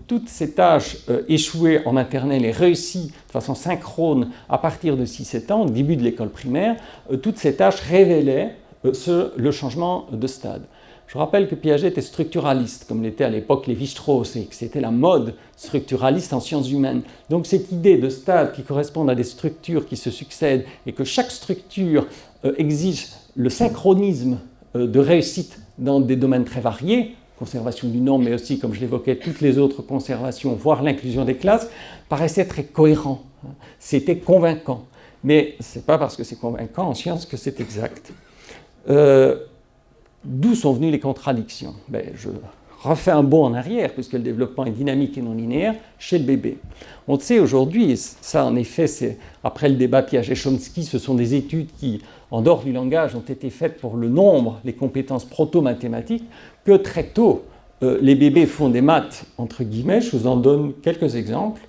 toutes ces tâches échouées en maternelle et réussies de façon synchrone à partir de 6-7 ans, au début de l'école primaire, toutes ces tâches révélaient le changement de stade. Je rappelle que Piaget était structuraliste, comme l'était à l'époque Lévi-Strauss, et que c'était la mode structuraliste en sciences humaines. Donc cette idée de stades qui correspondent à des structures qui se succèdent et que chaque structure exige le synchronisme de réussite dans des domaines très variés, conservation du nombre, mais aussi, comme je l'évoquais, toutes les autres conservations, voire l'inclusion des classes, paraissait très cohérent. C'était convaincant. Mais ce n'est pas parce que c'est convaincant en sciences que c'est exact. D'où sont venues les contradictions? Je refais un bond en arrière, puisque le développement est dynamique et non linéaire, chez le bébé. On le sait aujourd'hui, et ça en effet, c'est après le débat Piaget-Chomsky, ce sont des études qui, en dehors du langage, ont été faites pour le nombre, les compétences proto-mathématiques, que très tôt, les bébés font des maths, entre guillemets. Je vous en donne quelques exemples.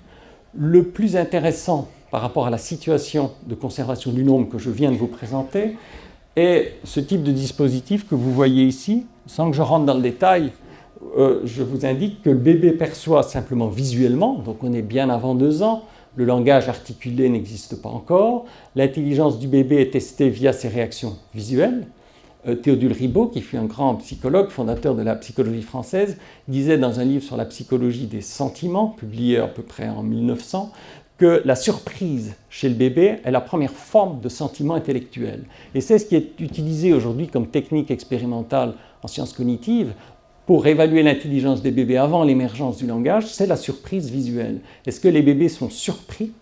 Le plus intéressant par rapport à la situation de conservation du nombre que je viens de vous présenter, et ce type de dispositif que vous voyez ici, sans que je rentre dans le détail, je vous indique que le bébé perçoit simplement visuellement, donc on est bien avant 2 ans, le langage articulé n'existe pas encore, l'intelligence du bébé est testée via ses réactions visuelles. Théodule Ribot, qui fut un grand psychologue, fondateur de la psychologie française, disait dans un livre sur la psychologie des sentiments, publié à peu près en 1900, que la surprise chez le bébé est la première forme de sentiment intellectuel. Et c'est ce qui est utilisé aujourd'hui comme technique expérimentale en sciences cognitives pour évaluer l'intelligence des bébés avant l'émergence du langage, c'est la surprise visuelle. Est-ce que les bébés sont surpris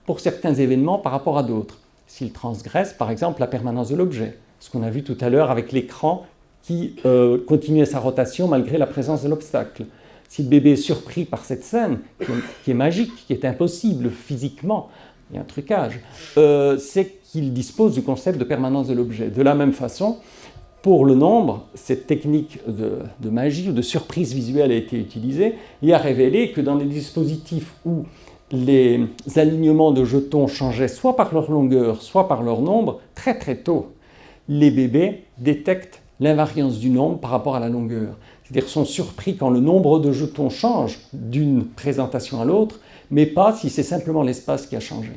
pour certains événements par rapport à d'autres? S'ils transgressent, par exemple, la permanence de l'objet, ce qu'on a vu tout à l'heure avec l'écran qui continuait sa rotation malgré la présence de l'obstacle. Si le bébé est surpris par cette scène, qui est magique, qui est impossible physiquement, il y a un trucage, c'est qu'il dispose du concept de permanence de l'objet. De la même façon, pour le nombre, cette technique de magie ou de surprise visuelle a été utilisée et a révélé que dans les dispositifs où les alignements de jetons changeaient soit par leur longueur, soit par leur nombre, très très tôt, les bébés détectent l'invariance du nombre par rapport à la longueur. C'est-à-dire sont surpris quand le nombre de jetons change d'une présentation à l'autre, mais pas si c'est simplement l'espace qui a changé.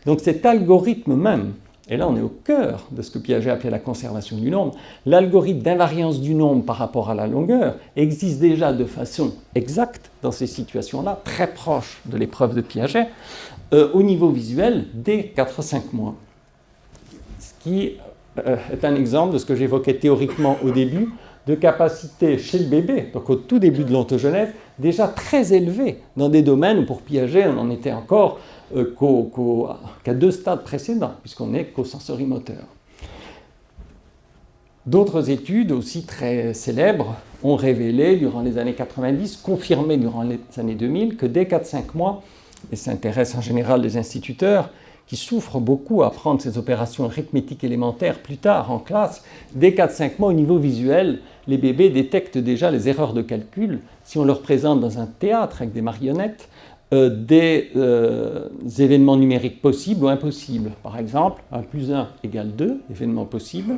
Donc cet algorithme même, et là on est au cœur de ce que Piaget appelait la conservation du nombre, l'algorithme d'invariance du nombre par rapport à la longueur existe déjà de façon exacte dans ces situations-là, très proche de l'épreuve de Piaget, au niveau visuel dès 4-5 mois. Ce qui est un exemple de ce que j'évoquais théoriquement au début, de capacité chez le bébé, donc au tout début de l'ontogenèse, déjà très élevée dans des domaines où pour Piaget on en était encore qu'à 2 stades précédents, puisqu'on n'est qu'au sensorimoteur. D'autres études aussi très célèbres ont révélé durant les années 90, confirmé durant les années 2000, que dès 4-5 mois, et ça intéresse en général les instituteurs, qui souffrent beaucoup à apprendre ces opérations arithmétiques élémentaires plus tard en classe, dès 4-5 mois au niveau visuel, les bébés détectent déjà les erreurs de calcul. Si on leur présente dans un théâtre avec des marionnettes, des événements numériques possibles ou impossibles. Par exemple, 1 plus 1 égale 2, événements possibles,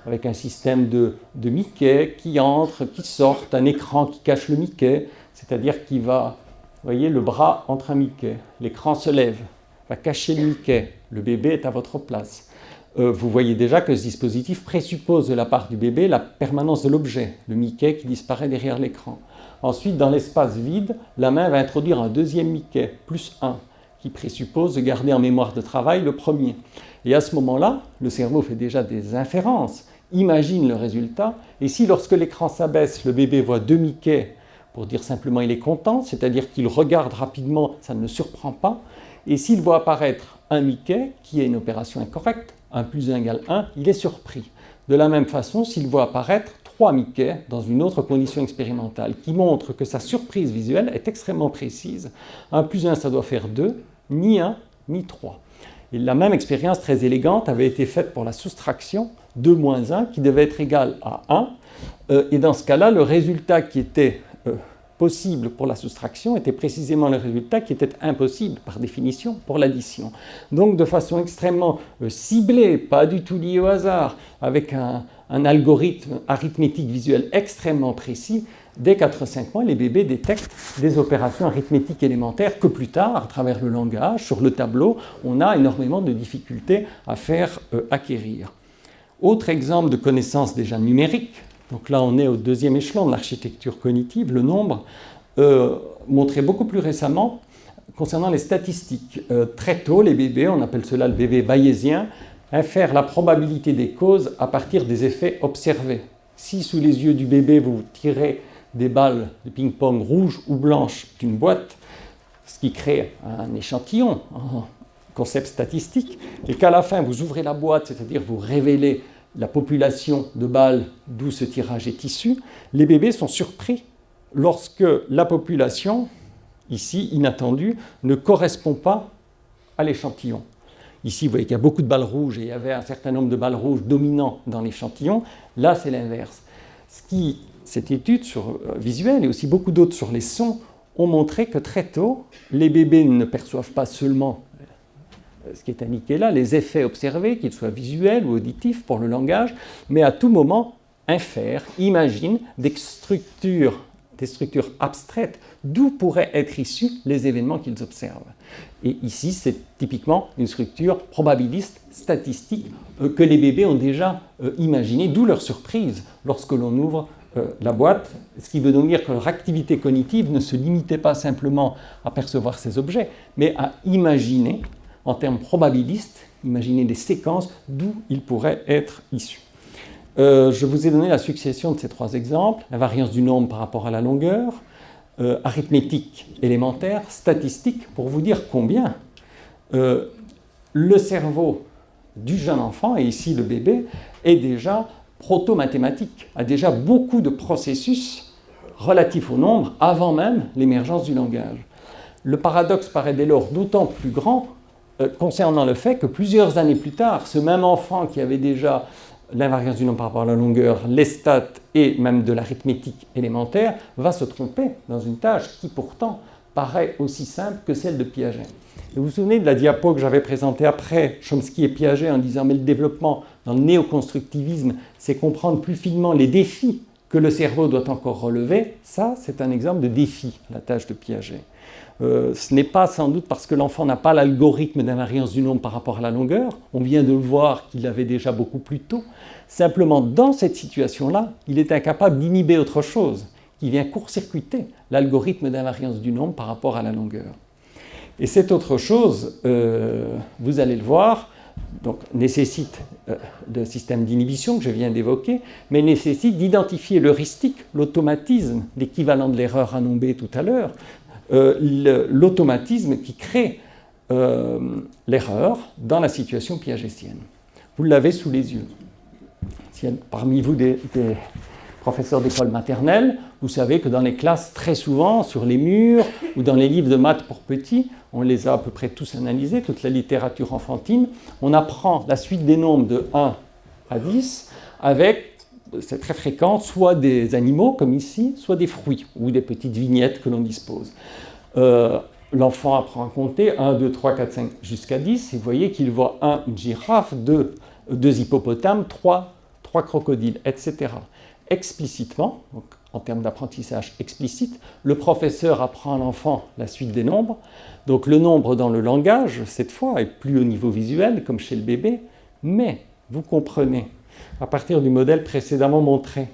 avec un système de Mickey qui entre, qui sort, un écran qui cache le Mickey, c'est-à-dire qui va, vous voyez, le bras entre un Mickey, l'écran se lève, va cacher le Mickey, le bébé est à votre place. Vous voyez déjà que ce dispositif présuppose de la part du bébé la permanence de l'objet, le Mickey qui disparaît derrière l'écran. Ensuite, dans l'espace vide, la main va introduire un deuxième Mickey, plus 1, qui présuppose de garder en mémoire de travail le premier. Et à ce moment-là, le cerveau fait déjà des inférences, imagine le résultat, et si lorsque l'écran s'abaisse, le bébé voit 2 Mickey, pour dire simplement il est content, c'est-à-dire qu'il regarde rapidement, ça ne le surprend pas, et s'il voit apparaître un Mickey, qui est une opération incorrecte, 1 plus 1 égale 1, il est surpris. De la même façon, s'il voit apparaître 3 Mickey dans une autre condition expérimentale, qui montre que sa surprise visuelle est extrêmement précise. 1 plus 1, ça doit faire 2, ni 1, ni 3. Et la même expérience très élégante avait été faite pour la soustraction, 2 moins 1, qui devait être égal à 1. Et dans ce cas-là, le résultat qui était possible pour la soustraction était précisément le résultat qui était impossible par définition pour l'addition. Donc de façon extrêmement ciblée, pas du tout liée au hasard, avec un algorithme arithmétique visuel extrêmement précis, dès 4-5 mois, les bébés détectent des opérations arithmétiques élémentaires que plus tard, à travers le langage, sur le tableau, on a énormément de difficultés à faire acquérir. Autre exemple de connaissance déjà numérique, donc là on est au deuxième échelon de l'architecture cognitive, le nombre, montré beaucoup plus récemment concernant les statistiques. Très tôt, les bébés, on appelle cela le bébé bayésien, infèrent la probabilité des causes à partir des effets observés. Si sous les yeux du bébé vous tirez des balles de ping-pong rouges ou blanches d'une boîte, ce qui crée un échantillon, un concept statistique, et qu'à la fin vous ouvrez la boîte, c'est-à-dire vous révélez la population de balles d'où ce tirage est issu, les bébés sont surpris lorsque la population, ici inattendue, ne correspond pas à l'échantillon. Ici, vous voyez qu'il y a beaucoup de balles rouges et il y avait un certain nombre de balles rouges dominants dans l'échantillon. Là, c'est l'inverse. Cette étude visuelle et aussi beaucoup d'autres sur les sons ont montré que très tôt, les bébés ne perçoivent pas seulement ce qui est indiqué là, les effets observés, qu'ils soient visuels ou auditifs pour le langage, mais à tout moment infèrent, imaginent des structures abstraites d'où pourraient être issus les événements qu'ils observent. Et ici, c'est typiquement une structure probabiliste, statistique, que les bébés ont déjà imaginée, d'où leur surprise lorsque l'on ouvre la boîte, ce qui veut donc dire que leur activité cognitive ne se limitait pas simplement à percevoir ces objets, mais à imaginer, en termes probabilistes, imaginer des séquences d'où ils pourraient être issus. Je vous ai donné la succession de ces 3 exemples, la variance du nombre par rapport à la longueur, arithmétique élémentaire, statistique, pour vous dire combien le cerveau du jeune enfant, et ici le bébé, est déjà proto-mathématique, a déjà beaucoup de processus relatifs au nombre avant même l'émergence du langage. Le paradoxe paraît dès lors d'autant plus grand concernant le fait que plusieurs années plus tard, ce même enfant qui avait déjà l'invariance du nombre par rapport à la longueur, les stats et même de l'arithmétique élémentaire, va se tromper dans une tâche qui pourtant paraît aussi simple que celle de Piaget. Et vous vous souvenez de la diapo que j'avais présentée après Chomsky et Piaget en disant mais le développement dans le néoconstructivisme, c'est comprendre plus finement les défis que le cerveau doit encore relever. Ça, c'est un exemple de défi, la tâche de Piaget. Ce n'est pas sans doute parce que l'enfant n'a pas l'algorithme d'invariance du nombre par rapport à la longueur. On vient de le voir qu'il l'avait déjà beaucoup plus tôt. Simplement, dans cette situation-là, il est incapable d'inhiber autre chose qui vient court-circuiter l'algorithme d'invariance du nombre par rapport à la longueur. Et cette autre chose, vous allez le voir, donc, nécessite le système d'inhibition que je viens d'évoquer, mais nécessite d'identifier l'heuristique, l'automatisme, l'équivalent de l'erreur à nommer tout à l'heure, l'automatisme qui crée l'erreur dans la situation piagétienne. Vous l'avez sous les yeux. S'il y a parmi vous des professeurs d'école maternelle, vous savez que dans les classes, très souvent, sur les murs ou dans les livres de maths pour petits, on les a à peu près tous analysés, toute la littérature enfantine, on apprend la suite des nombres de 1 à 10 avec, c'est très fréquent, soit des animaux comme ici, soit des fruits ou des petites vignettes que l'on dispose. l'enfant apprend à compter 1, 2, 3, 4, 5 jusqu'à 10, et vous voyez qu'il voit une girafe, 2 hippopotames, 3 crocodiles, etc. Explicitement, donc en termes d'apprentissage explicite, le professeur apprend à l'enfant la suite des nombres. Donc le nombre dans le langage, cette fois, est plus au niveau visuel, comme chez le bébé, mais vous comprenez, à partir du modèle précédemment montré,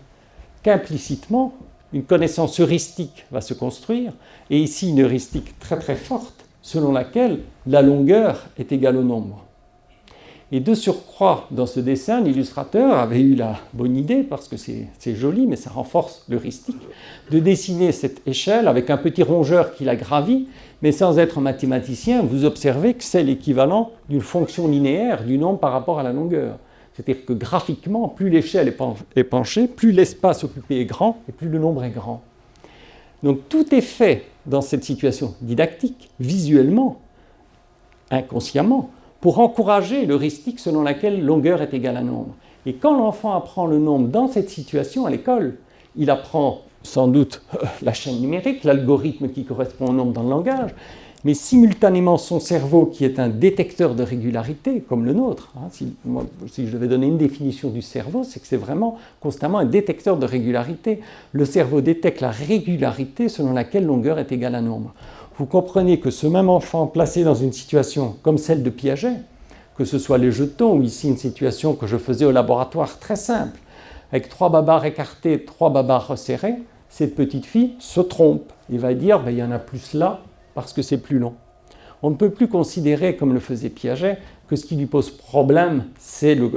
qu'implicitement, une connaissance heuristique va se construire, et ici une heuristique très très forte, selon laquelle la longueur est égale au nombre. Et de surcroît, dans ce dessin, l'illustrateur avait eu la bonne idée, parce que c'est joli, mais ça renforce l'heuristique, de dessiner cette échelle avec un petit rongeur qui la gravit, mais sans être mathématicien, vous observez que c'est l'équivalent d'une fonction linéaire du nombre par rapport à la longueur. C'est-à-dire que graphiquement, plus l'échelle est penchée, plus l'espace occupé est grand, et plus le nombre est grand. Donc tout est fait dans cette situation didactique, visuellement, inconsciemment, pour encourager l'heuristique selon laquelle longueur est égale à nombre. Et quand l'enfant apprend le nombre dans cette situation à l'école, il apprend sans doute la chaîne numérique, l'algorithme qui correspond au nombre dans le langage, mais simultanément son cerveau qui est un détecteur de régularité, comme le nôtre. Si je devais donner une définition du cerveau, c'est que c'est vraiment constamment un détecteur de régularité. Le cerveau détecte la régularité selon laquelle longueur est égale à nombre. Vous comprenez que ce même enfant placé dans une situation comme celle de Piaget, que ce soit les jetons ou ici une situation que je faisais au laboratoire très simple, avec 3 babards écartés, 3 babards resserrés, cette petite fille se trompe et va dire il y en a plus là parce que c'est plus long. On ne peut plus considérer, comme le faisait Piaget, que ce qui lui pose problème, c'est le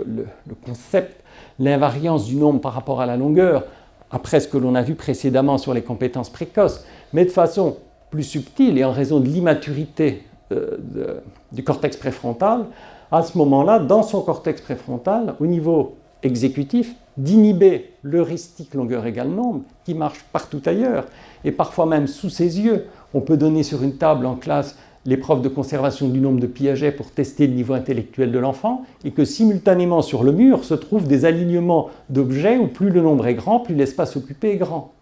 concept, l'invariance du nombre par rapport à la longueur, après ce que l'on a vu précédemment sur les compétences précoces, mais de façon plus subtile et en raison de l'immaturité du cortex préfrontal, à ce moment-là, dans son cortex préfrontal, au niveau exécutif, d'inhiber l'heuristique longueur égale nombre, qui marche partout ailleurs, et parfois même sous ses yeux. On peut donner sur une table en classe l'épreuve de conservation du nombre de Piaget pour tester le niveau intellectuel de l'enfant, et que simultanément sur le mur se trouvent des alignements d'objets où plus le nombre est grand, plus l'espace occupé est grand.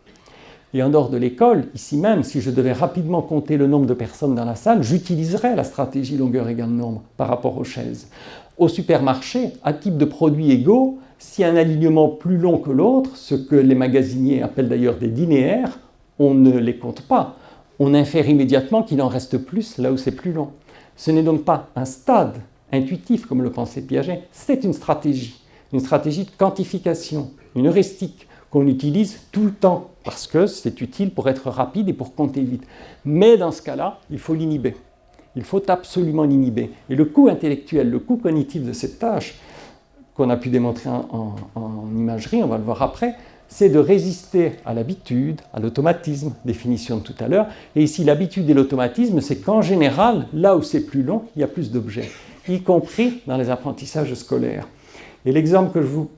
Et en dehors de l'école, ici même, si je devais rapidement compter le nombre de personnes dans la salle, j'utiliserais la stratégie longueur égale nombre par rapport aux chaises. Au supermarché, à type de produits égaux, si un alignement plus long que l'autre, ce que les magasiniers appellent d'ailleurs des linéaires, on ne les compte pas. On infère immédiatement qu'il en reste plus là où c'est plus long. Ce n'est donc pas un stade intuitif comme le pensait Piaget, c'est une stratégie de quantification, une heuristique qu'on utilise tout le temps parce que c'est utile pour être rapide et pour compter vite. Mais dans ce cas-là, il faut l'inhiber. Il faut absolument l'inhiber. Et le coût intellectuel, le coût cognitif de cette tâche, qu'on a pu démontrer en imagerie, on va le voir après, c'est de résister à l'habitude, à l'automatisme, définition de tout à l'heure. Et ici, l'habitude et l'automatisme, c'est qu'en général, là où c'est plus long, il y a plus d'objets, y compris dans les apprentissages scolaires. Et l'exemple que je vous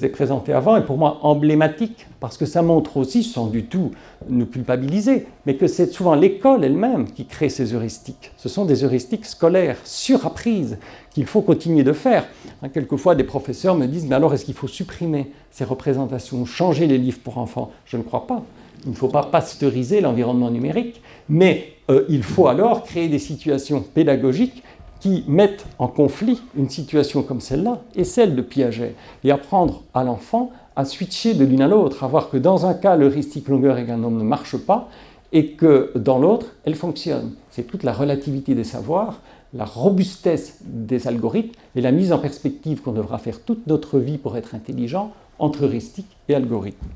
ai présenté avant est pour moi emblématique, parce que ça montre aussi, sans du tout nous culpabiliser, mais que c'est souvent l'école elle-même qui crée ces heuristiques. Ce sont des heuristiques scolaires, surapprises, qu'il faut continuer de faire. Quelquefois, des professeurs me disent « Mais alors, est-ce qu'il faut supprimer ces représentations, changer les livres pour enfants ?» Je ne crois pas. Il ne faut pas pasteuriser l'environnement numérique, mais il faut alors créer des situations pédagogiques qui mettent en conflit une situation comme celle-là et celle de Piaget, et apprendre à l'enfant à switcher de l'une à l'autre, à voir que dans un cas, l'heuristique longueur égale nombre ne marche pas, et que dans l'autre, elle fonctionne. C'est toute la relativité des savoirs, la robustesse des algorithmes et la mise en perspective qu'on devra faire toute notre vie pour être intelligent entre heuristique et algorithme.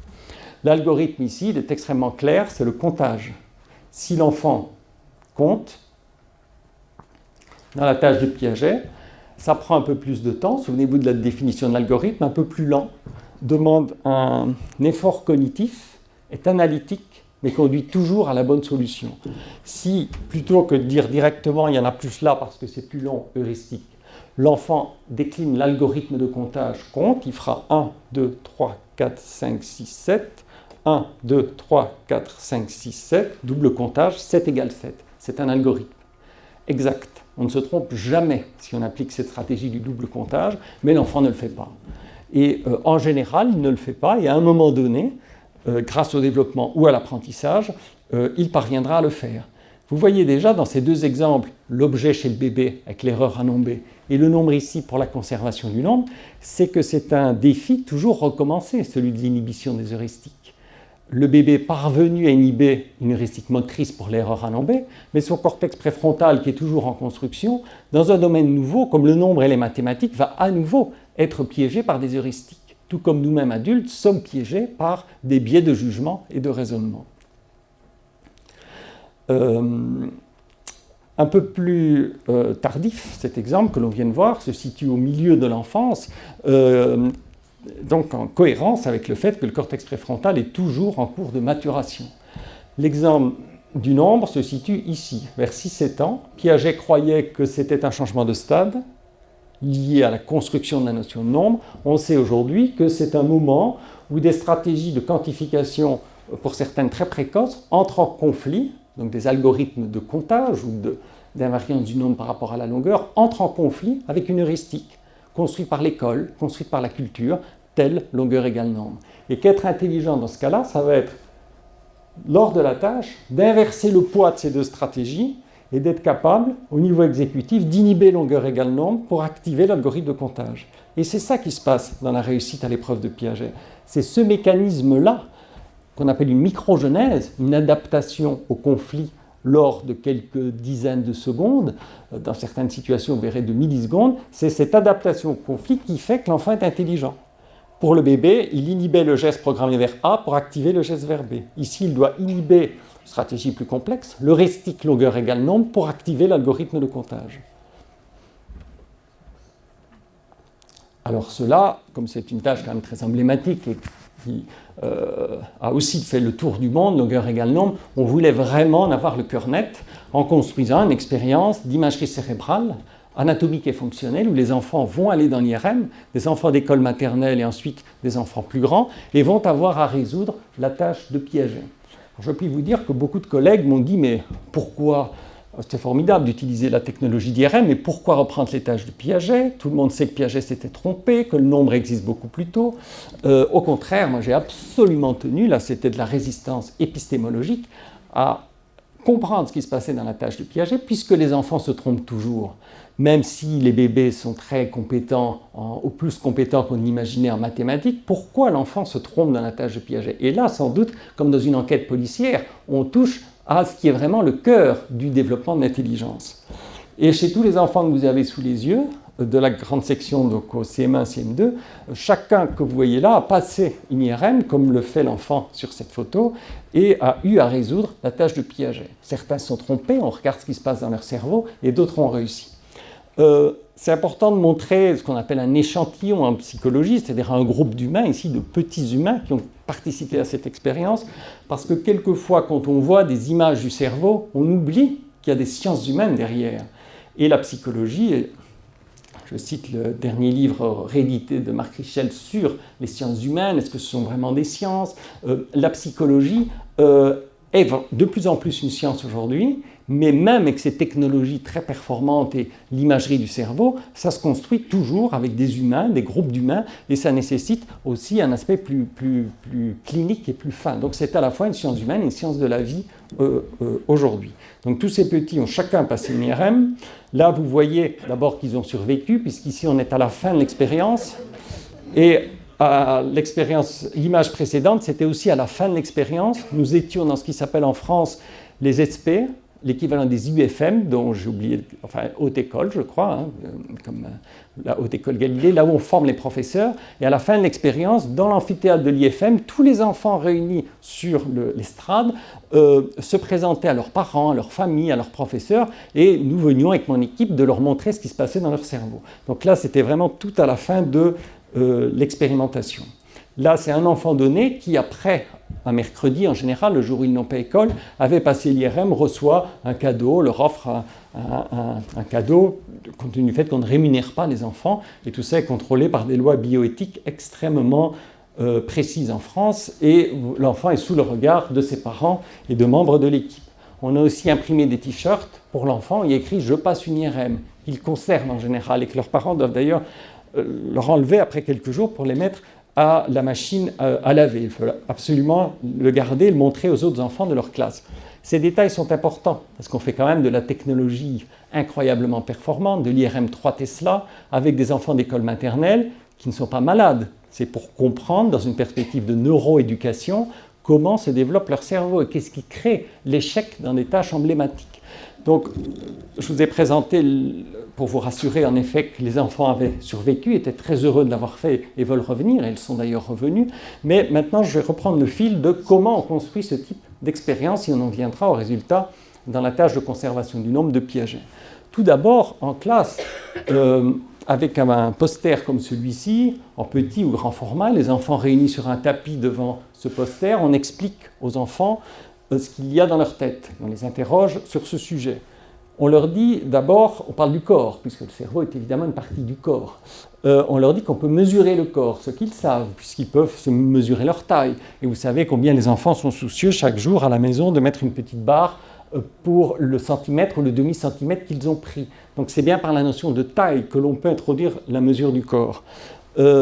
L'algorithme ici, il est extrêmement clair, c'est le comptage. Si l'enfant compte, dans la tâche de Piaget, ça prend un peu plus de temps, souvenez-vous de la définition de l'algorithme, un peu plus lent, demande un effort cognitif, est analytique, mais conduit toujours à la bonne solution. Si, plutôt que de dire directement « il y en a plus là parce que c'est plus long, heuristique », l'enfant décline l'algorithme de comptage, compte, il fera 1, 2, 3, 4, 5, 6, 7, 1, 2, 3, 4, 5, 6, 7, double comptage, 7 égale 7. C'est un algorithme exact. On ne se trompe jamais si on applique cette stratégie du double comptage, mais l'enfant ne le fait pas. Et en général, il ne le fait pas, et à un moment donné, grâce au développement ou à l'apprentissage, il parviendra à le faire. Vous voyez déjà dans ces deux exemples, l'objet chez le bébé avec l'erreur à nommer et le nombre ici pour la conservation du nombre, c'est que c'est un défi toujours recommencé, celui de l'inhibition des heuristiques. Le bébé parvenu à inhiber une heuristique motrice pour l'erreur à nommer, mais son cortex préfrontal qui est toujours en construction, dans un domaine nouveau comme le nombre et les mathématiques, va à nouveau être piégé par des heuristiques, tout comme nous-mêmes adultes sommes piégés par des biais de jugement et de raisonnement. Un peu plus tardif, cet exemple que l'on vient de voir se situe au milieu de l'enfance, donc en cohérence avec le fait que le cortex préfrontal est toujours en cours de maturation. L'exemple du nombre se situe ici, vers 6-7 ans. Piaget croyait que c'était un changement de stade lié à la construction de la notion de nombre. On sait aujourd'hui que c'est un moment où des stratégies de quantification, pour certaines très précoces, entrent en conflit. Donc des algorithmes de comptage ou d'invariance du nombre par rapport à la longueur, entrent en conflit avec une heuristique construite par l'école, construite par la culture, telle longueur égale nombre. Et qu'être intelligent dans ce cas-là, ça va être, lors de la tâche, d'inverser le poids de ces deux stratégies et d'être capable, au niveau exécutif, d'inhiber longueur égale nombre pour activer l'algorithme de comptage. Et c'est ça qui se passe dans la réussite à l'épreuve de Piaget. C'est ce mécanisme-là qu'on appelle une microgenèse, une adaptation au conflit lors de quelques dizaines de secondes, dans certaines situations vous verrez de millisecondes, c'est cette adaptation au conflit qui fait que l'enfant est intelligent. Pour le bébé, il inhibait le geste programmé vers A pour activer le geste vers B. Ici, il doit inhiber, stratégie plus complexe, l'heuristique longueur égale nombre pour activer l'algorithme de comptage. Alors cela, comme c'est une tâche quand même très emblématique et qui a aussi fait le tour du monde, longueur égale nombre, on voulait vraiment en avoir le cœur net en construisant une expérience d'imagerie cérébrale, anatomique et fonctionnelle, où les enfants vont aller dans l'IRM, des enfants d'école maternelle et ensuite des enfants plus grands, et vont avoir à résoudre la tâche de Piaget. Alors, je puis vous dire que beaucoup de collègues m'ont dit, mais pourquoi c'était formidable d'utiliser la technologie d'IRM, mais pourquoi reprendre les tâches de Piaget? Tout le monde sait que Piaget s'était trompé, que le nombre existe beaucoup plus tôt. Au contraire, moi j'ai absolument tenu, là c'était de la résistance épistémologique, à comprendre ce qui se passait dans la tâche de Piaget, puisque les enfants se trompent toujours. Même si les bébés sont très compétents, ou plus compétents qu'on l'imaginait en mathématiques, pourquoi l'enfant se trompe dans la tâche de Piaget? Et là, sans doute, comme dans une enquête policière, on touche à ce qui est vraiment le cœur du développement de l'intelligence. Et chez tous les enfants que vous avez sous les yeux, de la grande section, donc au CM1, CM2, chacun que vous voyez là a passé une IRM, comme le fait l'enfant sur cette photo, et a eu à résoudre la tâche de Piaget. Certains se sont trompés, on regarde ce qui se passe dans leur cerveau, et d'autres ont réussi. C'est important de montrer ce qu'on appelle un échantillon en psychologie, c'est-à-dire un groupe d'humains, ici de petits humains qui ont participé à cette expérience, parce que quelqueusement, quand on voit des images du cerveau, on oublie qu'il y a des sciences humaines derrière. Et la psychologie, je cite le dernier livre réédité de Marc Richel sur les sciences humaines, est-ce que ce sont vraiment des sciences? La psychologie est de plus en plus une science aujourd'hui, mais même avec ces technologies très performantes et l'imagerie du cerveau, ça se construit toujours avec des humains, des groupes d'humains, et ça nécessite aussi un aspect plus clinique et plus fin. Donc c'est à la fois une science humaine et une science de la vie aujourd'hui. Donc tous ces petits ont chacun passé une IRM. Là, vous voyez d'abord qu'ils ont survécu, puisqu'ici on est à la fin de l'expérience, et à l'expérience, l'image précédente, c'était aussi à la fin de l'expérience. Nous étions dans ce qui s'appelle en France les SP, l'équivalent des UFM, dont j'ai oublié, enfin haute école je crois, comme la haute école Galilée, là où on forme les professeurs. Et à la fin de l'expérience, dans l'amphithéâtre de l'IFM, tous les enfants réunis sur l'estrade se présentaient à leurs parents, à leurs familles, à leurs professeurs, et nous venions avec mon équipe de leur montrer ce qui se passait dans leur cerveau. Donc là, c'était vraiment tout à la fin de l'expérimentation. Là, c'est un enfant donné qui, après un mercredi, en général, le jour où ils n'ont pas école, avait passé l'IRM, reçoit un cadeau, leur offre un cadeau, compte tenu du fait qu'on ne rémunère pas les enfants, et tout ça est contrôlé par des lois bioéthiques extrêmement précises en France, et l'enfant est sous le regard de ses parents et de membres de l'équipe. On a aussi imprimé des t-shirts pour l'enfant, il y a écrit « Je passe une IRM ». Ils conservent en général, et que leurs parents doivent d'ailleurs leur enlever après quelques jours pour les mettre à la machine à laver. Il faut absolument le garder et le montrer aux autres enfants de leur classe. Ces détails sont importants parce qu'on fait quand même de la technologie incroyablement performante, de l'IRM 3 Tesla, avec des enfants d'école maternelle qui ne sont pas malades. C'est pour comprendre, dans une perspective de neuroéducation, comment se développe leur cerveau et qu'est-ce qui crée l'échec dans des tâches emblématiques. Donc, je vous ai présenté, pour vous rassurer en effet que les enfants avaient survécu, étaient très heureux de l'avoir fait et veulent revenir, et ils sont d'ailleurs revenus. Mais maintenant, je vais reprendre le fil de comment on construit ce type d'expérience, et on en viendra au résultat dans la tâche de conservation du nombre de Piaget. Tout d'abord, en classe, avec un poster comme celui-ci, en petit ou grand format, les enfants réunis sur un tapis devant ce poster, on explique aux enfants ce qu'il y a dans leur tête. On les interroge sur ce sujet. On leur dit d'abord, on parle du corps, puisque le cerveau est évidemment une partie du corps. On leur dit qu'on peut mesurer le corps, ce qu'ils savent, puisqu'ils peuvent se mesurer leur taille. Et vous savez combien les enfants sont soucieux chaque jour à la maison de mettre une petite barre pour le centimètre ou le demi-centimètre qu'ils ont pris. Donc c'est bien par la notion de taille que l'on peut introduire la mesure du corps.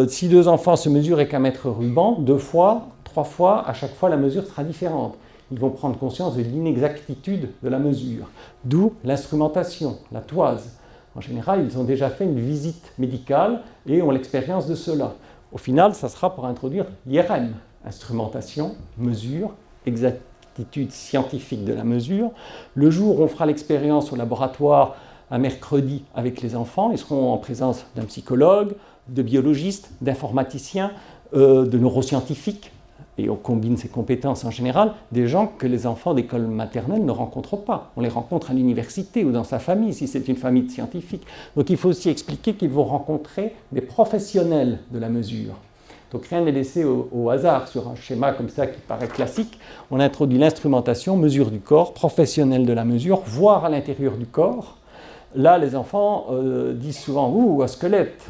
Si deux enfants se mesurent avec un mètre ruban, 2 fois, 3 fois, à chaque fois la mesure sera différente. Ils vont prendre conscience de l'inexactitude de la mesure, d'où l'instrumentation, la toise. En général, ils ont déjà fait une visite médicale et ont l'expérience de cela. Au final, ça sera pour introduire l'IRM, instrumentation, mesure, exactitude scientifique de la mesure. Le jour où on fera l'expérience au laboratoire, un mercredi avec les enfants, ils seront en présence d'un psychologue, de biologistes, d'informaticiens, de neuroscientifiques, et on combine ces compétences en général, des gens que les enfants d'école maternelle ne rencontrent pas. On les rencontre à l'université ou dans sa famille, si c'est une famille de scientifiques. Donc il faut aussi expliquer qu'ils vont rencontrer des professionnels de la mesure. Donc rien n'est laissé au hasard sur un schéma comme ça qui paraît classique. On introduit l'instrumentation, mesure du corps, professionnel de la mesure, voir à l'intérieur du corps. Là, les enfants disent souvent « ouh, un squelette ».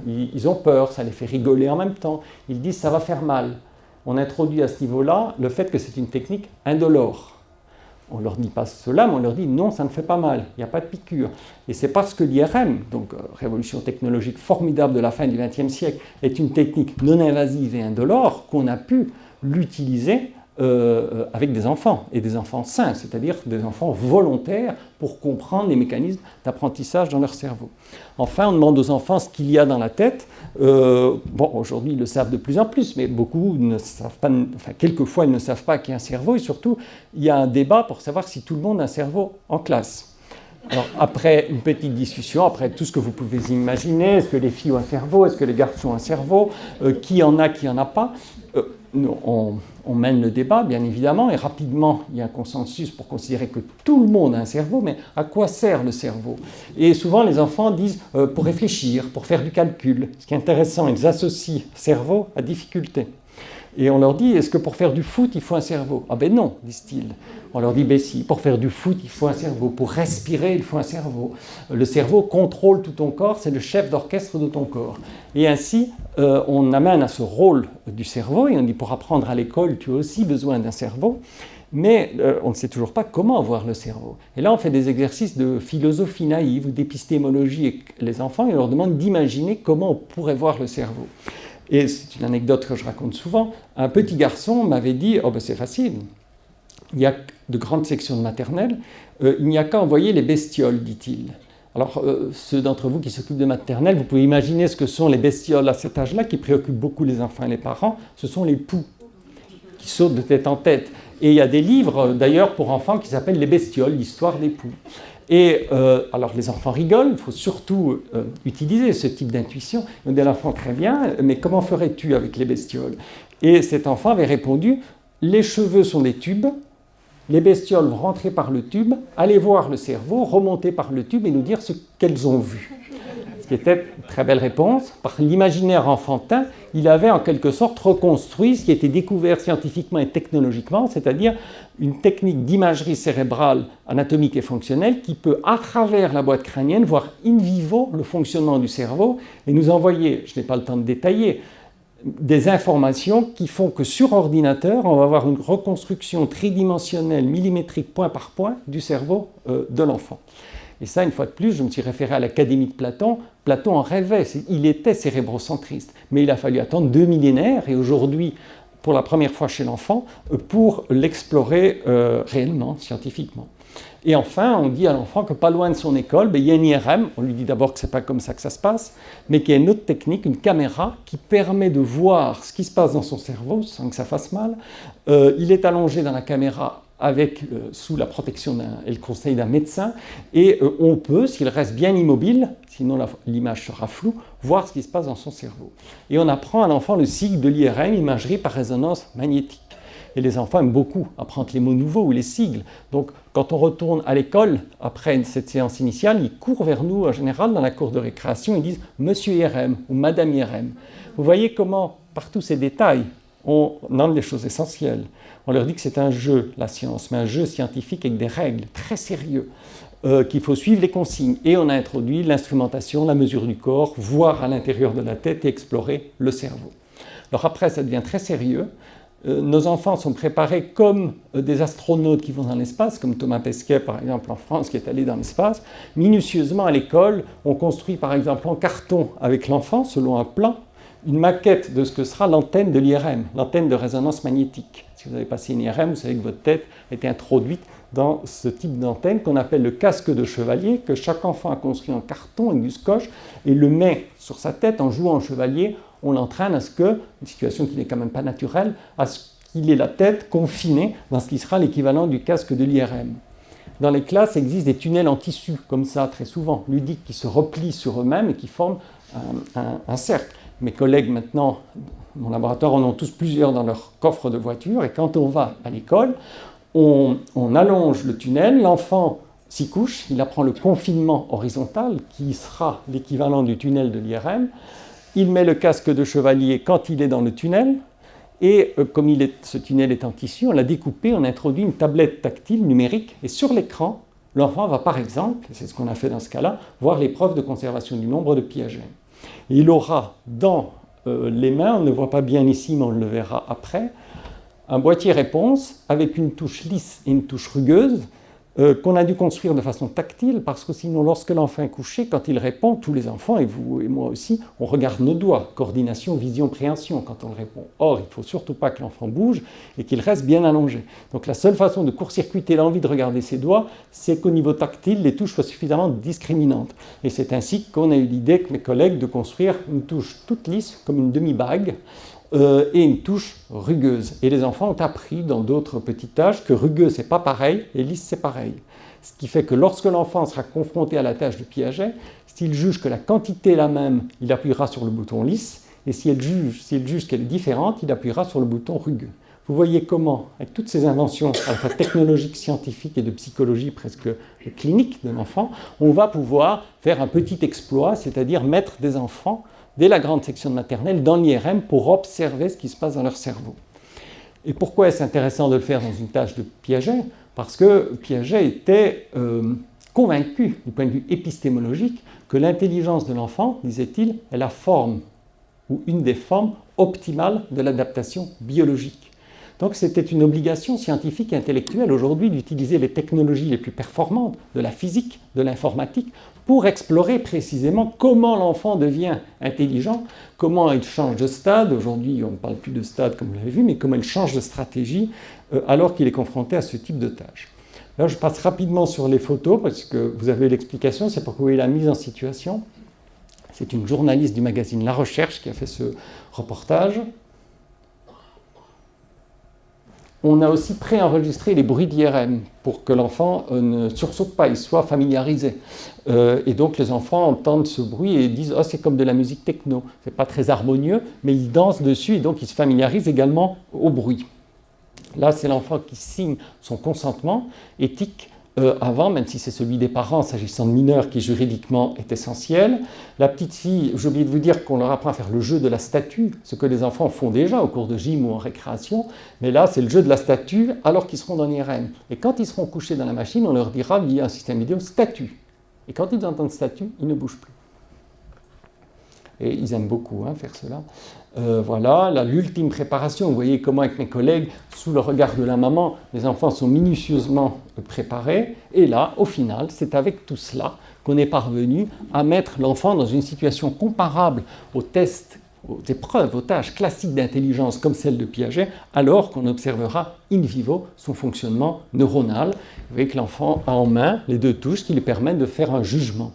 Ils ont peur, ça les fait rigoler en même temps. Ils disent « ça va faire mal ». On introduit à ce niveau-là le fait que c'est une technique indolore. On ne leur dit pas cela, mais on leur dit non, ça ne fait pas mal, il n'y a pas de piqûre. Et c'est parce que l'IRM, donc révolution technologique formidable de la fin du XXe siècle, est une technique non invasive et indolore qu'on a pu l'utiliser avec des enfants, et des enfants sains, c'est-à-dire des enfants volontaires pour comprendre les mécanismes d'apprentissage dans leur cerveau. Enfin, on demande aux enfants ce qu'il y a dans la tête. Bon, aujourd'hui, ils le savent de plus en plus, mais beaucoup ne savent pas, enfin, quelquefois, ils ne savent pas qu'il y a un cerveau, et surtout, il y a un débat pour savoir si tout le monde a un cerveau en classe. Alors, après une petite discussion, après tout ce que vous pouvez imaginer, est-ce que les filles ont un cerveau, est-ce que les garçons ont un cerveau, qui en a, qui en a pas, on mène le débat, bien évidemment, et rapidement, il y a un consensus pour considérer que tout le monde a un cerveau, mais à quoi sert le cerveau? Et souvent, les enfants disent pour réfléchir, pour faire du calcul. Ce qui est intéressant, ils associent cerveau à difficulté. Et on leur dit, est-ce que pour faire du foot, il faut un cerveau? Ah ben non, disent-ils. On leur dit, ben si, pour faire du foot, il faut un cerveau. Pour respirer, il faut un cerveau. Le cerveau contrôle tout ton corps, c'est le chef d'orchestre de ton corps. Et ainsi, on amène à ce rôle du cerveau, et on dit, pour apprendre à l'école, tu as aussi besoin d'un cerveau. Mais on ne sait toujours pas comment voir le cerveau. Et là, on fait des exercices de philosophie naïve ou d'épistémologie avec les enfants, et on leur demande d'imaginer comment on pourrait voir le cerveau. Et c'est une anecdote que je raconte souvent. Un petit garçon m'avait dit « Oh ben c'est facile, il y a de grandes sections de maternelle, il n'y a qu'à envoyer les bestioles, dit-il. » Alors, ceux d'entre vous qui s'occupent de maternelle, vous pouvez imaginer ce que sont les bestioles à cet âge-là, qui préoccupent beaucoup les enfants et les parents. Ce sont les poux qui sautent de tête en tête. Et il y a des livres, d'ailleurs, pour enfants qui s'appellent « Les bestioles, l'histoire des poux ». Et alors les enfants rigolent, il faut surtout utiliser ce type d'intuition. On dit à l'enfant, très bien, mais comment ferais-tu avec les bestioles? Et cet enfant avait répondu, les cheveux sont des tubes, les bestioles vont rentrer par le tube, aller voir le cerveau, remonter par le tube et nous dire ce qu'elles ont vu. Ce qui était une très belle réponse. Par l'imaginaire enfantin, il avait en quelque sorte reconstruit ce qui était découvert scientifiquement et technologiquement, c'est-à-dire une technique d'imagerie cérébrale, anatomique et fonctionnelle qui peut, à travers la boîte crânienne, voir in vivo le fonctionnement du cerveau et nous envoyer, je n'ai pas le temps de détailler, des informations qui font que sur ordinateur, on va avoir une reconstruction tridimensionnelle, millimétrique, point par point, du cerveau de l'enfant. Et ça, une fois de plus, je me suis référé à l'Académie de Platon. Platon en rêvait, il était cérébrocentriste. Mais il a fallu attendre 2 millénaires, et aujourd'hui, pour la première fois chez l'enfant pour l'explorer réellement, scientifiquement. Et enfin, on dit à l'enfant que pas loin de son école, il y a une IRM. On lui dit d'abord que ce n'est pas comme ça que ça se passe, mais qu'il y a une autre technique, une caméra, qui permet de voir ce qui se passe dans son cerveau sans que ça fasse mal. Il est allongé dans la caméra sous la protection et le conseil d'un médecin, et on peut, s'il reste bien immobile, sinon l'image sera floue, voir ce qui se passe dans son cerveau. Et on apprend à l'enfant le cycle de l'IRM, imagerie par résonance magnétique. Et les enfants aiment beaucoup apprendre les mots nouveaux ou les sigles. Donc, quand on retourne à l'école, après cette séance initiale, ils courent vers nous, en général, dans la cour de récréation, ils disent « Monsieur IRM » ou « Madame IRM ». Vous voyez comment, par tous ces détails, on nomme des choses essentielles. On leur dit que c'est un jeu, la science, mais un jeu scientifique avec des règles très sérieux, qu'il faut suivre les consignes. Et on a introduit l'instrumentation, la mesure du corps, voir à l'intérieur de la tête et explorer le cerveau. Alors après, ça devient très sérieux. Nos enfants sont préparés comme des astronautes qui vont dans l'espace, comme Thomas Pesquet, par exemple, en France, qui est allé dans l'espace. Minutieusement, à l'école, on construit, par exemple, en carton avec l'enfant, selon un plan, une maquette de ce que sera l'antenne de l'IRM, l'antenne de résonance magnétique. Si vous avez passé une IRM, vous savez que votre tête était introduite dans ce type d'antenne qu'on appelle le casque de chevalier, que chaque enfant a construit en carton avec du scotch et le met sur sa tête en jouant au chevalier. On l'entraîne à ce que, une situation qui n'est quand même pas naturelle, à ce qu'il ait la tête confinée dans ce qui sera l'équivalent du casque de l'IRM. Dans les classes, il existe des tunnels en tissu, comme ça, très souvent, ludiques, qui se replient sur eux-mêmes et qui forment un cercle. Mes collègues, maintenant, mon laboratoire, en ont tous plusieurs dans leur coffre de voiture, et quand on va à l'école, on allonge le tunnel, l'enfant s'y couche, il apprend le confinement horizontal, qui sera l'équivalent du tunnel de l'IRM. Il met le casque de chevalier quand il est dans le tunnel, et comme ce tunnel est en tissu, on l'a découpé, on a introduit une tablette tactile numérique, et sur l'écran, l'enfant va par exemple, c'est ce qu'on a fait dans ce cas-là, voir l'épreuve de conservation du nombre de Piaget. Et il aura dans les mains, on ne le voit pas bien ici, mais on le verra après, un boîtier réponse avec une touche lisse et une touche rugueuse, qu'on a dû construire de façon tactile, parce que sinon, lorsque l'enfant est couché, quand il répond, tous les enfants, et vous et moi aussi, on regarde nos doigts, coordination, vision, préhension, quand on répond. Or, il ne faut surtout pas que l'enfant bouge et qu'il reste bien allongé. Donc la seule façon de court-circuiter l'envie de regarder ses doigts, c'est qu'au niveau tactile, les touches soient suffisamment discriminantes. Et c'est ainsi qu'on a eu l'idée, avec mes collègues, de construire une touche toute lisse, comme une demi-bague, et une touche rugueuse. Et les enfants ont appris dans d'autres petites tâches que rugueux c'est pas pareil et lisse c'est pareil. Ce qui fait que lorsque l'enfant sera confronté à la tâche de Piaget, s'il juge que la quantité est la même, il appuiera sur le bouton lisse, et s'il juge qu'elle est différente, il appuiera sur le bouton rugueux. Vous voyez comment, avec toutes ces inventions, à la fois technologiques, scientifiques et de psychologie presque clinique de l'enfant, on va pouvoir faire un petit exploit, c'est-à-dire mettre des enfants dès la grande section de maternelle dans l'IRM pour observer ce qui se passe dans leur cerveau. Et pourquoi est-ce intéressant de le faire dans une tâche de Piaget ? Parce que Piaget était convaincu, du point de vue épistémologique, que l'intelligence de l'enfant, disait-il, est la forme, ou une des formes optimales de l'adaptation biologique. Donc c'était une obligation scientifique et intellectuelle aujourd'hui d'utiliser les technologies les plus performantes de la physique, de l'informatique, pour explorer précisément comment l'enfant devient intelligent, comment il change de stade. Aujourd'hui, on ne parle plus de stade comme vous l'avez vu, mais comment il change de stratégie alors qu'il est confronté à ce type de tâches. Là, je passe rapidement sur les photos parce que vous avez l'explication, c'est pour que vous voyez la mise en situation. C'est une journaliste du magazine La Recherche qui a fait ce reportage. On a aussi préenregistré les bruits d'IRM pour que l'enfant ne sursaute pas, il soit familiarisé. Et donc les enfants entendent ce bruit et disent « Oh, c'est comme de la musique techno ». C'est pas très harmonieux, mais ils dansent dessus et donc ils se familiarisent également au bruit. Là, c'est l'enfant qui signe son consentement éthique avant, même si c'est celui des parents, s'agissant de mineurs, qui juridiquement est essentiel. La petite fille, j'ai oublié de vous dire qu'on leur apprend à faire le jeu de la statue, ce que les enfants font déjà au cours de gym ou en récréation, mais là, c'est le jeu de la statue alors qu'ils seront dans l'IRM. Et quand ils seront couchés dans la machine, on leur dira, via un système vidéo, statue. Et quand ils entendent statue, ils ne bougent plus. Et ils aiment beaucoup faire cela. Voilà, l'ultime préparation. Vous voyez comment avec mes collègues, sous le regard de la maman, les enfants sont minutieusement préparés. Et là, au final, c'est avec tout cela qu'on est parvenu à mettre l'enfant dans une situation comparable au test aux épreuves, aux tâches classiques d'intelligence comme celle de Piaget, alors qu'on observera in vivo son fonctionnement neuronal. Vous voyez que l'enfant a en main les deux touches qui lui permettent de faire un jugement.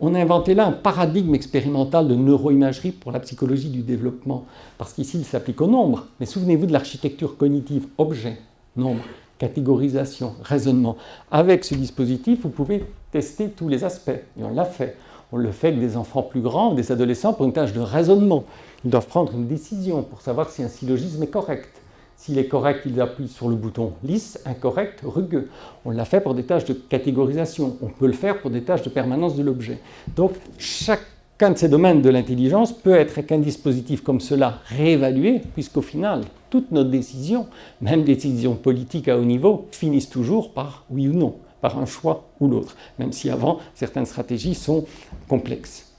On a inventé là un paradigme expérimental de neuroimagerie pour la psychologie du développement, parce qu'ici il s'applique au nombre. Mais souvenez-vous de l'architecture cognitive, objet, nombre, catégorisation, raisonnement. Avec ce dispositif, vous pouvez tester tous les aspects, et on l'a fait. On le fait avec des enfants plus grands, des adolescents, pour une tâche de raisonnement. Ils doivent prendre une décision pour savoir si un syllogisme est correct. S'il est correct, ils appuient sur le bouton lisse, incorrect, rugueux. On l'a fait pour des tâches de catégorisation. On peut le faire pour des tâches de permanence de l'objet. Donc, chacun de ces domaines de l'intelligence peut être, avec un dispositif comme cela, réévalué, puisqu'au final, toutes nos décisions, même des décisions politiques à haut niveau, finissent toujours par oui ou non, par un choix ou l'autre, même si avant, certaines stratégies sont complexes.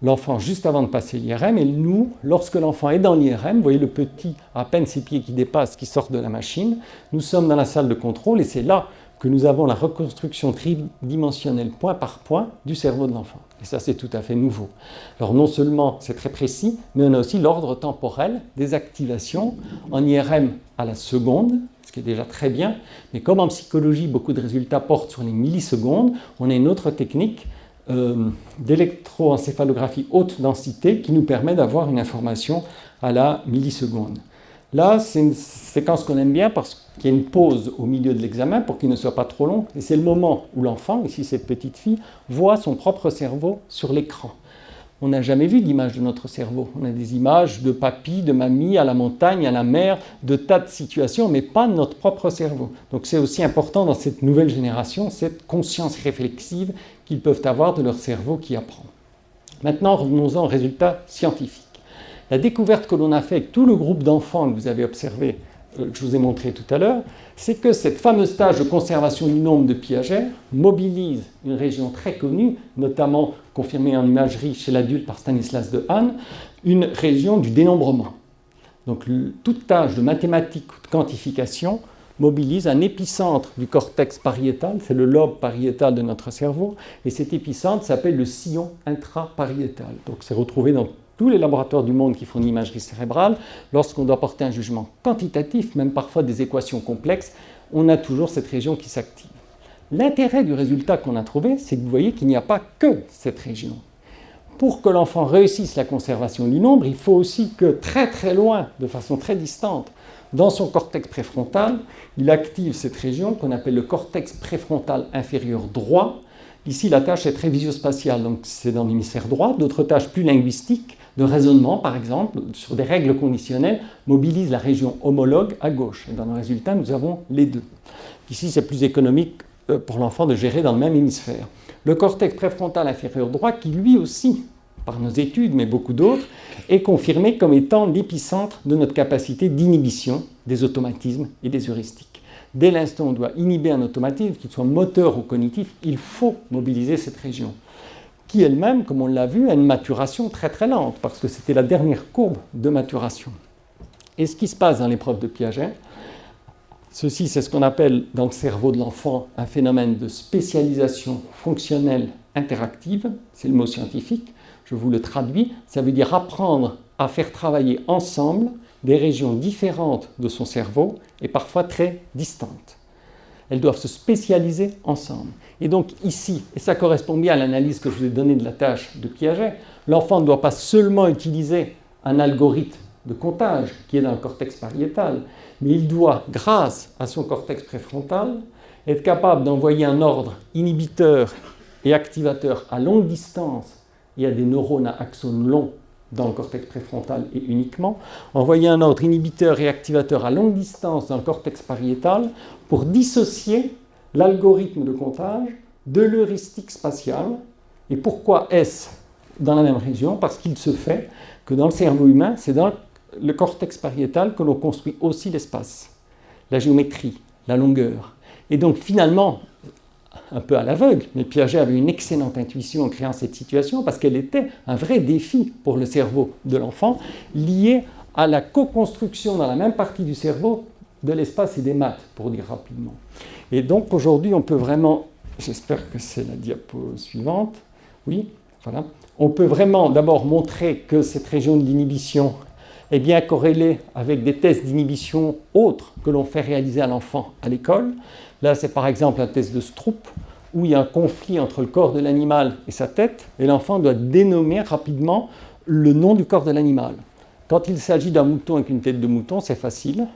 L'enfant juste avant de passer l'IRM, et nous, lorsque l'enfant est dans l'IRM, vous voyez le petit, à peine ses pieds qui dépassent, qui sortent de la machine, nous sommes dans la salle de contrôle et c'est là que nous avons la reconstruction tridimensionnelle point par point du cerveau de l'enfant. Et ça, c'est tout à fait nouveau. Alors non seulement c'est très précis, mais on a aussi l'ordre temporel des activations en IRM à la seconde, ce qui est déjà très bien, mais comme en psychologie, beaucoup de résultats portent sur les millisecondes, on a une autre technique d'électroencéphalographie haute densité qui nous permet d'avoir une information à la milliseconde. Là, c'est une séquence qu'on aime bien parce qu'il y a une pause au milieu de l'examen pour qu'il ne soit pas trop long. Et c'est le moment où l'enfant, ici cette petite fille, voit son propre cerveau sur l'écran. On n'a jamais vu d'image de notre cerveau. On a des images de papy, de mamie, à la montagne, à la mer, de tas de situations, mais pas de notre propre cerveau. Donc c'est aussi important dans cette nouvelle génération, cette conscience réflexive qu'ils peuvent avoir de leur cerveau qui apprend. Maintenant, revenons-en aux résultats scientifiques. La découverte que l'on a faite avec tout le groupe d'enfants que vous avez observé, que je vous ai montré tout à l'heure, c'est que cette fameuse tâche de conservation du nombre de Piaget mobilise une région très connue, notamment confirmée en imagerie chez l'adulte par Stanislas Dehaene, une région du dénombrement. Donc toute tâche de mathématiques ou de quantification mobilise un épicentre du cortex pariétal, c'est le lobe pariétal de notre cerveau, et cet épicentre s'appelle le sillon intrapariétal. Donc c'est retrouvé dans tous les laboratoires du monde qui font une imagerie cérébrale. Lorsqu'on doit porter un jugement quantitatif, même parfois des équations complexes, on a toujours cette région qui s'active. L'intérêt du résultat qu'on a trouvé, c'est que vous voyez qu'il n'y a pas que cette région. Pour que l'enfant réussisse la conservation du nombre, il faut aussi que très très loin, de façon très distante, dans son cortex préfrontal, il active cette région qu'on appelle le cortex préfrontal inférieur droit. Ici, la tâche est très visio-spatiale, donc c'est dans l'hémisphère droit. D'autres tâches plus linguistiques, de raisonnement par exemple, sur des règles conditionnelles, mobilisent la région homologue à gauche. Et dans le résultat, nous avons les deux. Ici, c'est plus économique pour l'enfant de gérer dans le même hémisphère. Le cortex préfrontal inférieur droit, qui lui aussi, par nos études, mais beaucoup d'autres, est confirmé comme étant l'épicentre de notre capacité d'inhibition des automatismes et des heuristiques. Dès l'instant où on doit inhiber un automatisme, qu'il soit moteur ou cognitif, il faut mobiliser cette région, qui elle-même, comme on l'a vu, a une maturation très très lente, parce que c'était la dernière courbe de maturation. Et ce qui se passe dans l'épreuve de Piaget, ceci c'est ce qu'on appelle dans le cerveau de l'enfant un phénomène de spécialisation fonctionnelle interactive, c'est le mot scientifique, je vous le traduis, ça veut dire apprendre à faire travailler ensemble des régions différentes de son cerveau et parfois très distantes. Elles doivent se spécialiser ensemble. Et donc ici, et ça correspond bien à l'analyse que je vous ai donnée de la tâche de Piaget, l'enfant ne doit pas seulement utiliser un algorithme de comptage qui est dans le cortex pariétal, mais il doit, grâce à son cortex préfrontal, être capable d'envoyer un ordre inhibiteur et activateur à longue distance. Il y a des neurones à axones longs dans le cortex préfrontal et uniquement, envoyer un ordre inhibiteur et activateur à longue distance dans le cortex pariétal pour dissocier l'algorithme de comptage de l'heuristique spatiale. Et pourquoi est-ce dans la même région? Parce qu'il se fait que dans le cerveau humain, c'est dans le cortex pariétal que l'on construit aussi l'espace, la géométrie, la longueur. Et donc finalement, un peu à l'aveugle, mais Piaget avait une excellente intuition en créant cette situation parce qu'elle était un vrai défi pour le cerveau de l'enfant, lié à la co-construction dans la même partie du cerveau de l'espace et des maths, pour dire rapidement. Et donc aujourd'hui, on peut vraiment, j'espère que c'est la diapo suivante, oui, voilà, on peut vraiment d'abord montrer que cette région de l'inhibition est bien corrélée avec des tests d'inhibition autres que l'on fait réaliser à l'enfant à l'école. Là, c'est par exemple un test de Stroop, où il y a un conflit entre le corps de l'animal et sa tête, et l'enfant doit dénommer rapidement le nom du corps de l'animal. Quand il s'agit d'un mouton avec une tête de mouton, c'est facile.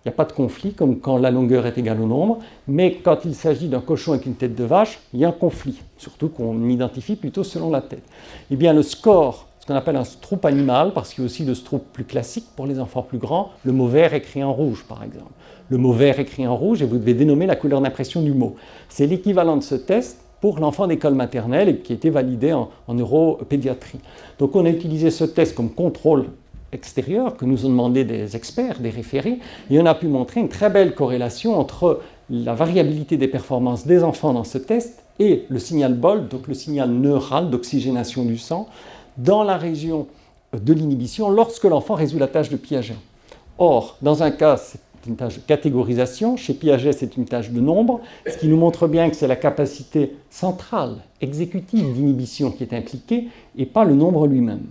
Il n'y a pas de conflit, comme quand la longueur est égale au nombre. Mais quand il s'agit d'un cochon avec une tête de vache, il y a un conflit, surtout qu'on identifie plutôt selon la tête. Eh bien, le score, ce qu'on appelle un Stroop animal, parce qu'il y a aussi le Stroop plus classique pour les enfants plus grands, le mot vert écrit en rouge, par exemple. Le mot vert écrit en rouge, et vous devez dénommer la couleur d'impression du mot. C'est l'équivalent de ce test pour l'enfant d'école maternelle et qui a été validé en neuropédiatrie. Donc, on a utilisé ce test comme contrôle extérieur que nous ont demandé des experts, des référés, et on a pu montrer une très belle corrélation entre la variabilité des performances des enfants dans ce test et le signal BOLD, donc le signal neural d'oxygénation du sang, dans la région de l'inhibition lorsque l'enfant résout la tâche de Piaget. Or, dans un cas, c'est une tâche de catégorisation, chez Piaget, c'est une tâche de nombre, ce qui nous montre bien que c'est la capacité centrale, exécutive d'inhibition qui est impliquée et pas le nombre lui-même.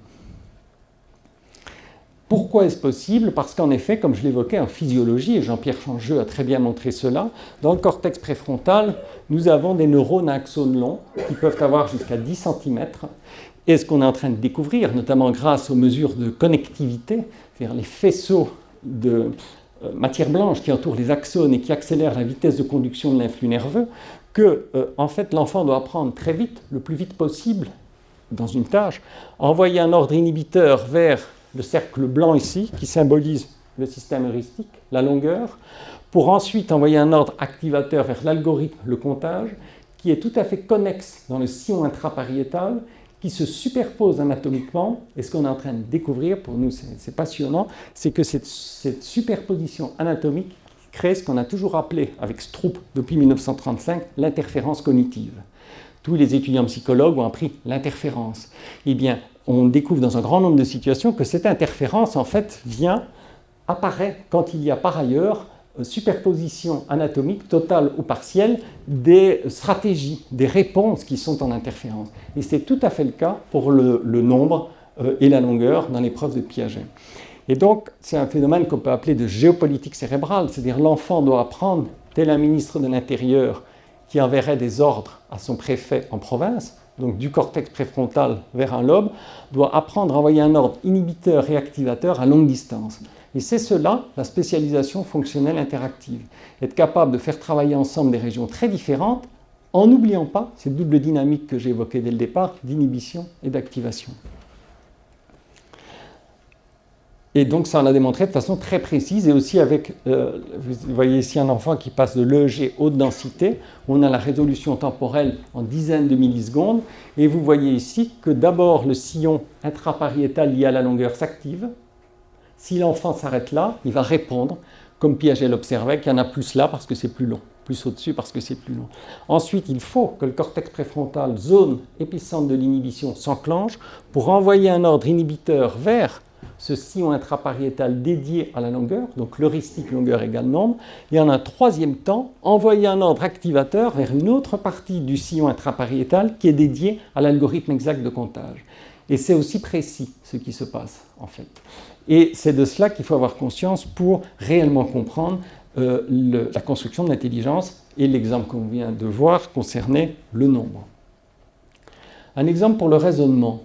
Pourquoi est-ce possible? Parce qu'en effet, comme je l'évoquais en physiologie, et Jean-Pierre Changeux a très bien montré cela, dans le cortex préfrontal, nous avons des neurones à axones longs qui peuvent avoir jusqu'à 10 cm. Et ce qu'on est en train de découvrir, notamment grâce aux mesures de connectivité, c'est-à-dire les faisceaux de matière blanche qui entourent les axones et qui accélèrent la vitesse de conduction de l'influx nerveux, que en fait, l'enfant doit apprendre très vite, le plus vite possible, dans une tâche, à envoyer un ordre inhibiteur vers le cercle blanc ici, qui symbolise le système heuristique, la longueur, pour ensuite envoyer un ordre activateur vers l'algorithme, le comptage, qui est tout à fait connexe dans le sillon intrapariétal, qui se superpose anatomiquement. Et ce qu'on est en train de découvrir, pour nous c'est passionnant, c'est que cette superposition anatomique crée ce qu'on a toujours appelé, avec Stroop depuis 1935, l'interférence cognitive. Tous les étudiants psychologues ont appris l'interférence. Eh bien, on découvre dans un grand nombre de situations que cette interférence, en fait, apparaît quand il y a par ailleurs superposition anatomique, totale ou partielle, des stratégies, des réponses qui sont en interférence. Et c'est tout à fait le cas pour le nombre et la longueur dans l'épreuve de Piaget. Et donc, c'est un phénomène qu'on peut appeler de géopolitique cérébrale, c'est-à-dire l'enfant doit apprendre, tel un ministre de l'Intérieur qui enverrait des ordres à son préfet en province, donc du cortex préfrontal vers un lobe, doit apprendre à envoyer un ordre inhibiteur et activateur à longue distance. Et c'est cela, la spécialisation fonctionnelle interactive. Être capable de faire travailler ensemble des régions très différentes, en n'oubliant pas cette double dynamique que j'ai évoquée dès le départ, d'inhibition et d'activation. Et donc ça, on l'a démontré de façon très précise, et aussi avec, vous voyez ici un enfant qui passe de l'EEG haute densité, où on a la résolution temporelle en dizaines de millisecondes, et vous voyez ici que d'abord le sillon intrapariétal lié à la longueur s'active. Si l'enfant s'arrête là, il va répondre, comme Piaget l'observait, qu'il y en a plus là parce que c'est plus long, plus au-dessus parce que c'est plus long. Ensuite, il faut que le cortex préfrontal, zone épicentre de l'inhibition, s'enclenche pour envoyer un ordre inhibiteur vers ce sillon intrapariétal dédié à la longueur, donc l'heuristique longueur égale nombre, et en un troisième temps, envoyer un ordre activateur vers une autre partie du sillon intrapariétal qui est dédiée à l'algorithme exact de comptage. Et c'est aussi précis ce qui se passe, en fait. Et c'est de cela qu'il faut avoir conscience pour réellement comprendre la construction de l'intelligence, et l'exemple qu'on vient de voir concernait le nombre. Un exemple pour le raisonnement.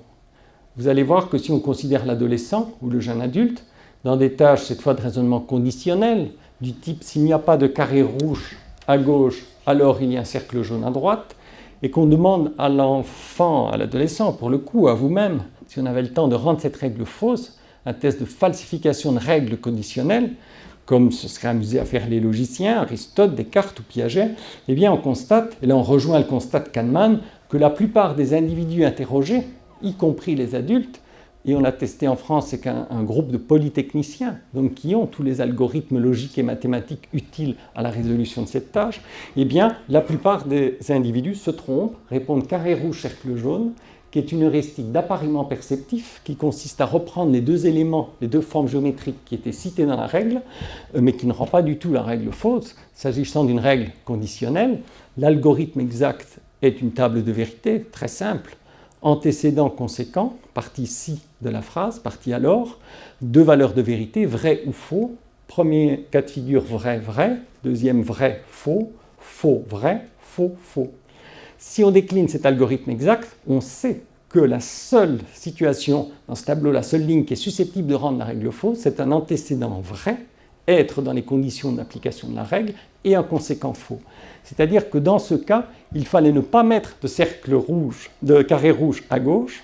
Vous allez voir que si on considère l'adolescent ou le jeune adulte, dans des tâches cette fois de raisonnement conditionnel, du type s'il n'y a pas de carré rouge à gauche, alors il y a un cercle jaune à droite, et qu'on demande à l'enfant, à l'adolescent, pour le coup, à vous-même, si on avait le temps de rendre cette règle fausse, un test de falsification de règles conditionnelles, comme se seraient amusés à faire les logiciens, Aristote, Descartes ou Piaget, eh bien on constate, et là on rejoint le constat de Kahneman, que la plupart des individus interrogés, y compris les adultes, et on l'a testé en France, c'est qu'un groupe de polytechniciens, donc qui ont tous les algorithmes logiques et mathématiques utiles à la résolution de cette tâche, eh bien la plupart des individus se trompent, répondent carré rouge, cercle jaune, qui est une heuristique d'appariement perceptif, qui consiste à reprendre les deux éléments, les deux formes géométriques qui étaient citées dans la règle, mais qui ne rend pas du tout la règle fausse. S'agissant d'une règle conditionnelle, l'algorithme exact est une table de vérité très simple. antécédent conséquent, partie ci de la phrase, partie alors, deux valeurs de vérité, vrai ou faux. Premier cas de figure, vrai, vrai. Deuxième, vrai, faux. Faux, vrai, faux, faux. Si on décline cet algorithme exact, on sait que la seule situation dans ce tableau, la seule ligne qui est susceptible de rendre la règle fausse, c'est un antécédent vrai, être dans les conditions d'application de la règle, et un conséquent faux. C'est-à-dire que dans ce cas, il fallait ne pas mettre de cercle rouge, de carré rouge à gauche,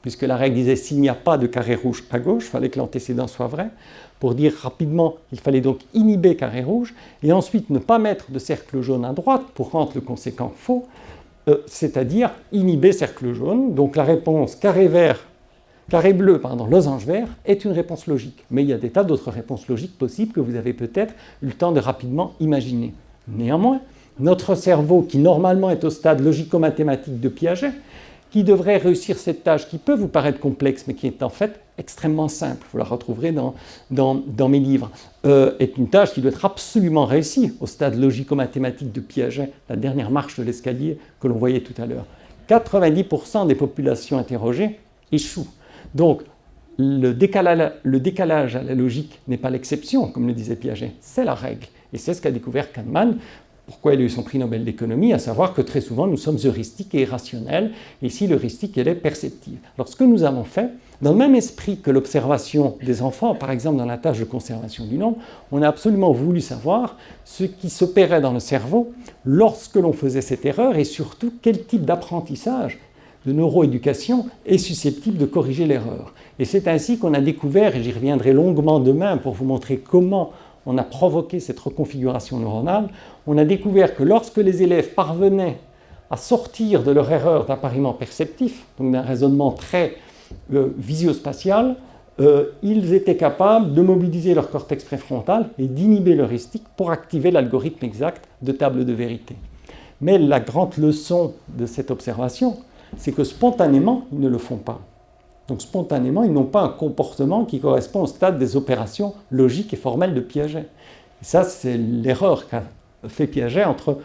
puisque la règle disait s'il n'y a pas de carré rouge à gauche, il fallait que l'antécédent soit vrai. Pour dire rapidement, il fallait donc inhiber carré rouge, et ensuite ne pas mettre de cercle jaune à droite pour rendre le conséquent faux, c'est-à-dire inhiber cercle jaune. Donc la réponse carré bleu, losange vert, est une réponse logique. Mais il y a des tas d'autres réponses logiques possibles que vous avez peut-être eu le temps de rapidement imaginer. Néanmoins, notre cerveau, qui normalement est au stade logico-mathématique de Piaget, qui devrait réussir cette tâche qui peut vous paraître complexe, mais qui est en fait extrêmement simple, vous la retrouverez dans mes livres, est une tâche qui doit être absolument réussie au stade logico-mathématique de Piaget, la dernière marche de l'escalier que l'on voyait tout à l'heure. 90% des populations interrogées échouent. Donc, le décalage à la logique n'est pas l'exception, comme le disait Piaget, c'est la règle. Et c'est ce qu'a découvert Kahneman. Pourquoi il a eu son prix Nobel d'économie, à savoir que très souvent nous sommes heuristiques et irrationnels, et ici l'heuristique elle est perceptive. Alors ce que nous avons fait, dans le même esprit que l'observation des enfants, par exemple dans la tâche de conservation du nombre, on a absolument voulu savoir ce qui s'opérait dans le cerveau lorsque l'on faisait cette erreur, et surtout quel type d'apprentissage, de neuroéducation est susceptible de corriger l'erreur. Et c'est ainsi qu'on a découvert, et j'y reviendrai longuement demain pour vous montrer comment on a provoqué cette reconfiguration neuronale, on a découvert que lorsque les élèves parvenaient à sortir de leur erreur d'appariement perceptif, donc d'un raisonnement très visio-spatial, ils étaient capables de mobiliser leur cortex préfrontal et d'inhiber l'heuristique pour activer l'algorithme exact de table de vérité. Mais la grande leçon de cette observation, c'est que spontanément, ils ne le font pas. Donc spontanément, ils n'ont pas un comportement qui correspond au stade des opérations logiques et formelles de Piaget. Et ça, c'est l'erreur qu'a fait Piaget entre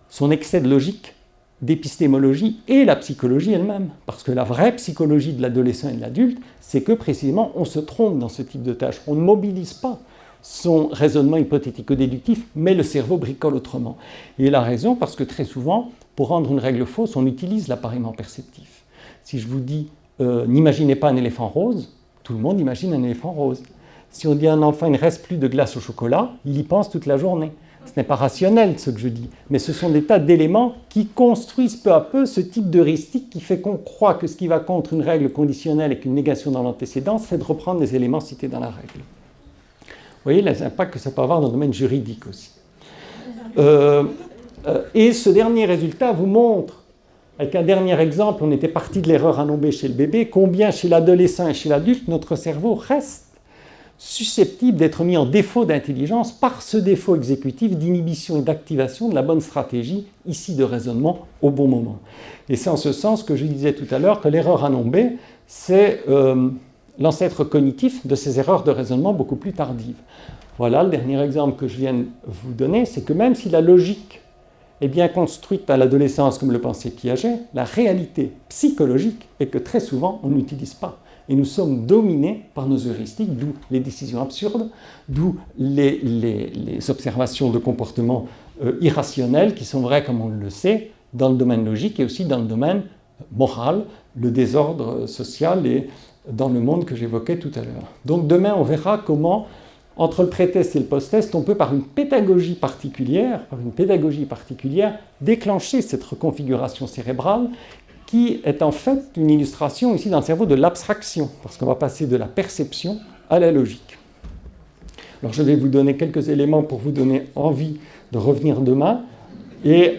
son excès de logique, d'épistémologie et la psychologie elle-même. Parce que la vraie psychologie de l'adolescent et de l'adulte, c'est que précisément, on se trompe dans ce type de tâche. On ne mobilise pas son raisonnement hypothético-déductif, mais le cerveau bricole autrement. Et il a raison parce que très souvent, pour rendre une règle fausse, on utilise l'appariement perceptif. Si je vous dis n'imaginez pas un éléphant rose, tout le monde imagine un éléphant rose. Si on dit à un enfant il ne reste plus de glace au chocolat, il y pense toute la journée. Ce n'est pas rationnel ce que je dis, mais ce sont des tas d'éléments qui construisent peu à peu ce type d'heuristique qui fait qu'on croit que ce qui va contre une règle conditionnelle et qu'une négation dans l'antécédent, c'est de reprendre les éléments cités dans la règle. Vous voyez les impacts que ça peut avoir dans le domaine juridique aussi. Et ce dernier résultat vous montre, avec un dernier exemple, on était parti de l'erreur à nommer chez le bébé, combien chez l'adolescent et chez l'adulte, notre cerveau reste susceptible d'être mis en défaut d'intelligence par ce défaut exécutif d'inhibition et d'activation de la bonne stratégie, ici de raisonnement, au bon moment. Et c'est en ce sens que je disais tout à l'heure que l'erreur à nommer, c'est l'ancêtre cognitif de ces erreurs de raisonnement beaucoup plus tardives. Voilà, le dernier exemple que je viens de vous donner, c'est que même si la logique est bien construite à l'adolescence, comme le pensait Piaget, la réalité psychologique est que très souvent, on n'utilise pas. Et nous sommes dominés par nos heuristiques, d'où les décisions absurdes, d'où les observations de comportements irrationnels qui sont vraies, comme on le sait, dans le domaine logique et aussi dans le domaine moral, le désordre social et dans le monde que j'évoquais tout à l'heure. Donc demain, on verra comment, entre le pré-test et le post-test, on peut par une pédagogie particulière, déclencher cette reconfiguration cérébrale qui est en fait une illustration ici dans le cerveau de l'abstraction, parce qu'on va passer de la perception à la logique. Alors je vais vous donner quelques éléments pour vous donner envie de revenir demain, et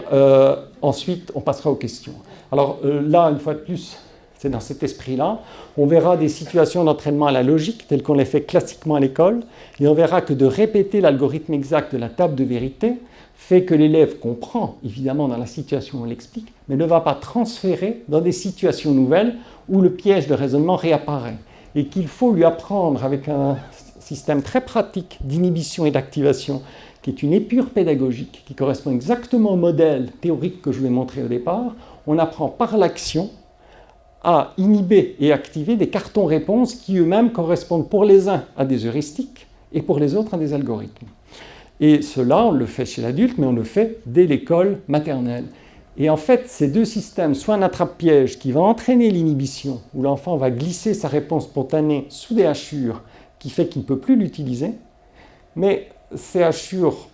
ensuite on passera aux questions. Alors là, une fois de plus, c'est dans cet esprit-là. On verra des situations d'entraînement à la logique, telles qu'on les fait classiquement à l'école, et on verra que de répéter l'algorithme exact de la table de vérité fait que l'élève comprend, évidemment, dans la situation où on l'explique, mais ne va pas transférer dans des situations nouvelles où le piège de raisonnement réapparaît. Et qu'il faut lui apprendre avec un système très pratique d'inhibition et d'activation, qui est une épure pédagogique, qui correspond exactement au modèle théorique que je vous ai montré au départ. On apprend par l'action à inhiber et activer des cartons-réponses qui eux-mêmes correspondent pour les uns à des heuristiques et pour les autres à des algorithmes. Et cela, on le fait chez l'adulte, mais on le fait dès l'école maternelle. Et en fait, ces deux systèmes, soit un attrape-piège qui va entraîner l'inhibition, où l'enfant va glisser sa réponse spontanée sous des hachures, qui fait qu'il ne peut plus l'utiliser, mais ces hachures,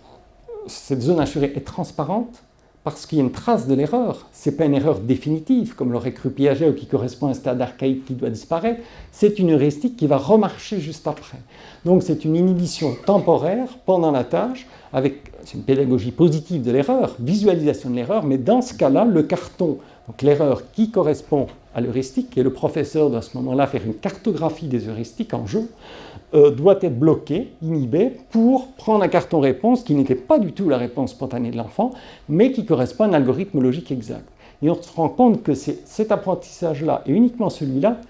cette zone hachurée est transparente, parce qu'il y a une trace de l'erreur. Ce n'est pas une erreur définitive, comme l'aurait cru Piaget, ou qui correspond à un stade archaïque qui doit disparaître. C'est une heuristique qui va remarcher juste après. Donc c'est une inhibition temporaire pendant la tâche, c'est une pédagogie positive de l'erreur, visualisation de l'erreur, mais dans ce cas-là, le carton, donc l'erreur qui correspond à l'heuristique, et le professeur doit à ce moment-là faire une cartographie des heuristiques en jeu, doit être bloqué, inhibé, pour prendre un carton-réponse qui n'était pas du tout la réponse spontanée de l'enfant, mais qui correspond à un algorithme logique exact. Et on se rend compte que c'est cet apprentissage-là, et uniquement celui-là,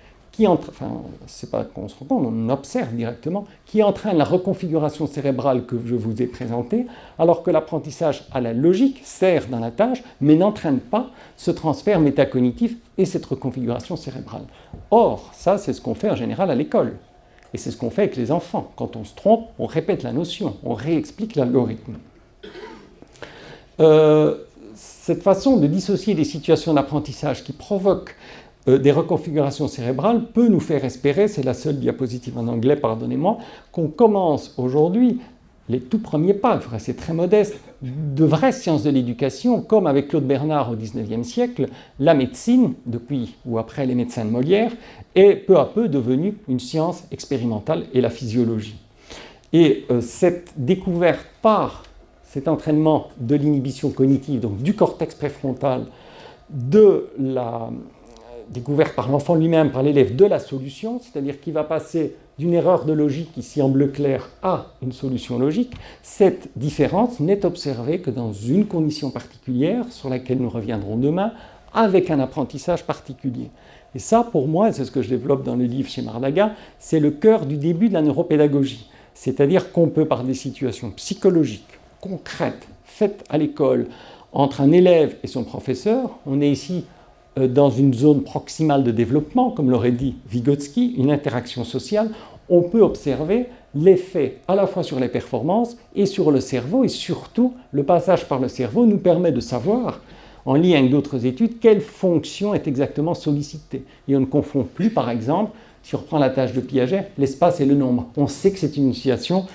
c'est pas qu'on se rend compte, on observe directement, qui entraîne la reconfiguration cérébrale que je vous ai présentée, alors que l'apprentissage à la logique sert dans la tâche, mais n'entraîne pas ce transfert métacognitif et cette reconfiguration cérébrale. Or, ça, c'est ce qu'on fait en général à l'école. Et c'est ce qu'on fait avec les enfants. Quand on se trompe, on répète la notion, on réexplique l'algorithme. Cette façon de dissocier des situations d'apprentissage qui provoquent des reconfigurations cérébrales peut nous faire espérer, c'est la seule diapositive en anglais, pardonnez-moi, qu'on commence aujourd'hui les tout premiers pas, c'est très modeste, de vraies sciences de l'éducation, comme avec Claude Bernard au XIXe siècle, la médecine, depuis ou après les médecins de Molière, est peu à peu devenue une science expérimentale et la physiologie. Et cette découverte par cet entraînement de l'inhibition cognitive, donc du cortex préfrontal, de la découverte par l'enfant lui-même, par l'élève, de la solution, c'est-à-dire qu'il va passer d'une erreur de logique ici en bleu clair à une solution logique, cette différence n'est observée que dans une condition particulière, sur laquelle nous reviendrons demain, avec un apprentissage particulier. Et ça, pour moi, et c'est ce que je développe dans le livre chez Mardaga, c'est le cœur du début de la neuropédagogie. C'est-à-dire qu'on peut, par des situations psychologiques, concrètes, faites à l'école, entre un élève et son professeur, on est ici dans une zone proximale de développement, comme l'aurait dit Vygotsky, une interaction sociale, on peut observer l'effet à la fois sur les performances et sur le cerveau, et surtout, le passage par le cerveau nous permet de savoir, en lien avec d'autres études, quelle fonction est exactement sollicitée. Et on ne confond plus, par exemple, si on reprend la tâche de Piaget, l'espace et le nombre. On sait que c'est une situation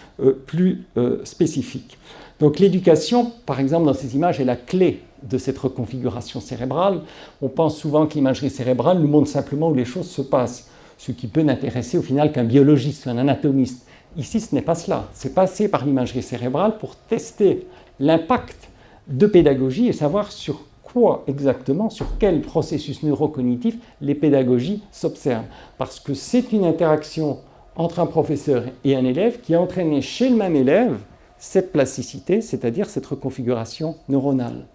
plus spécifique. Donc l'éducation, par exemple, dans ces images, est la clé de cette reconfiguration cérébrale. On pense souvent que l'imagerie cérébrale nous montre simplement où les choses se passent, ce qui peut n'intéresser au final qu'un biologiste ou un anatomiste. Ici, ce n'est pas cela. C'est passer par l'imagerie cérébrale pour tester l'impact de pédagogie et savoir sur quoi exactement, sur quel processus neurocognitif les pédagogies s'observent. Parce que c'est une interaction entre un professeur et un élève qui a entraîné chez le même élève cette plasticité, c'est-à-dire cette reconfiguration neuronale.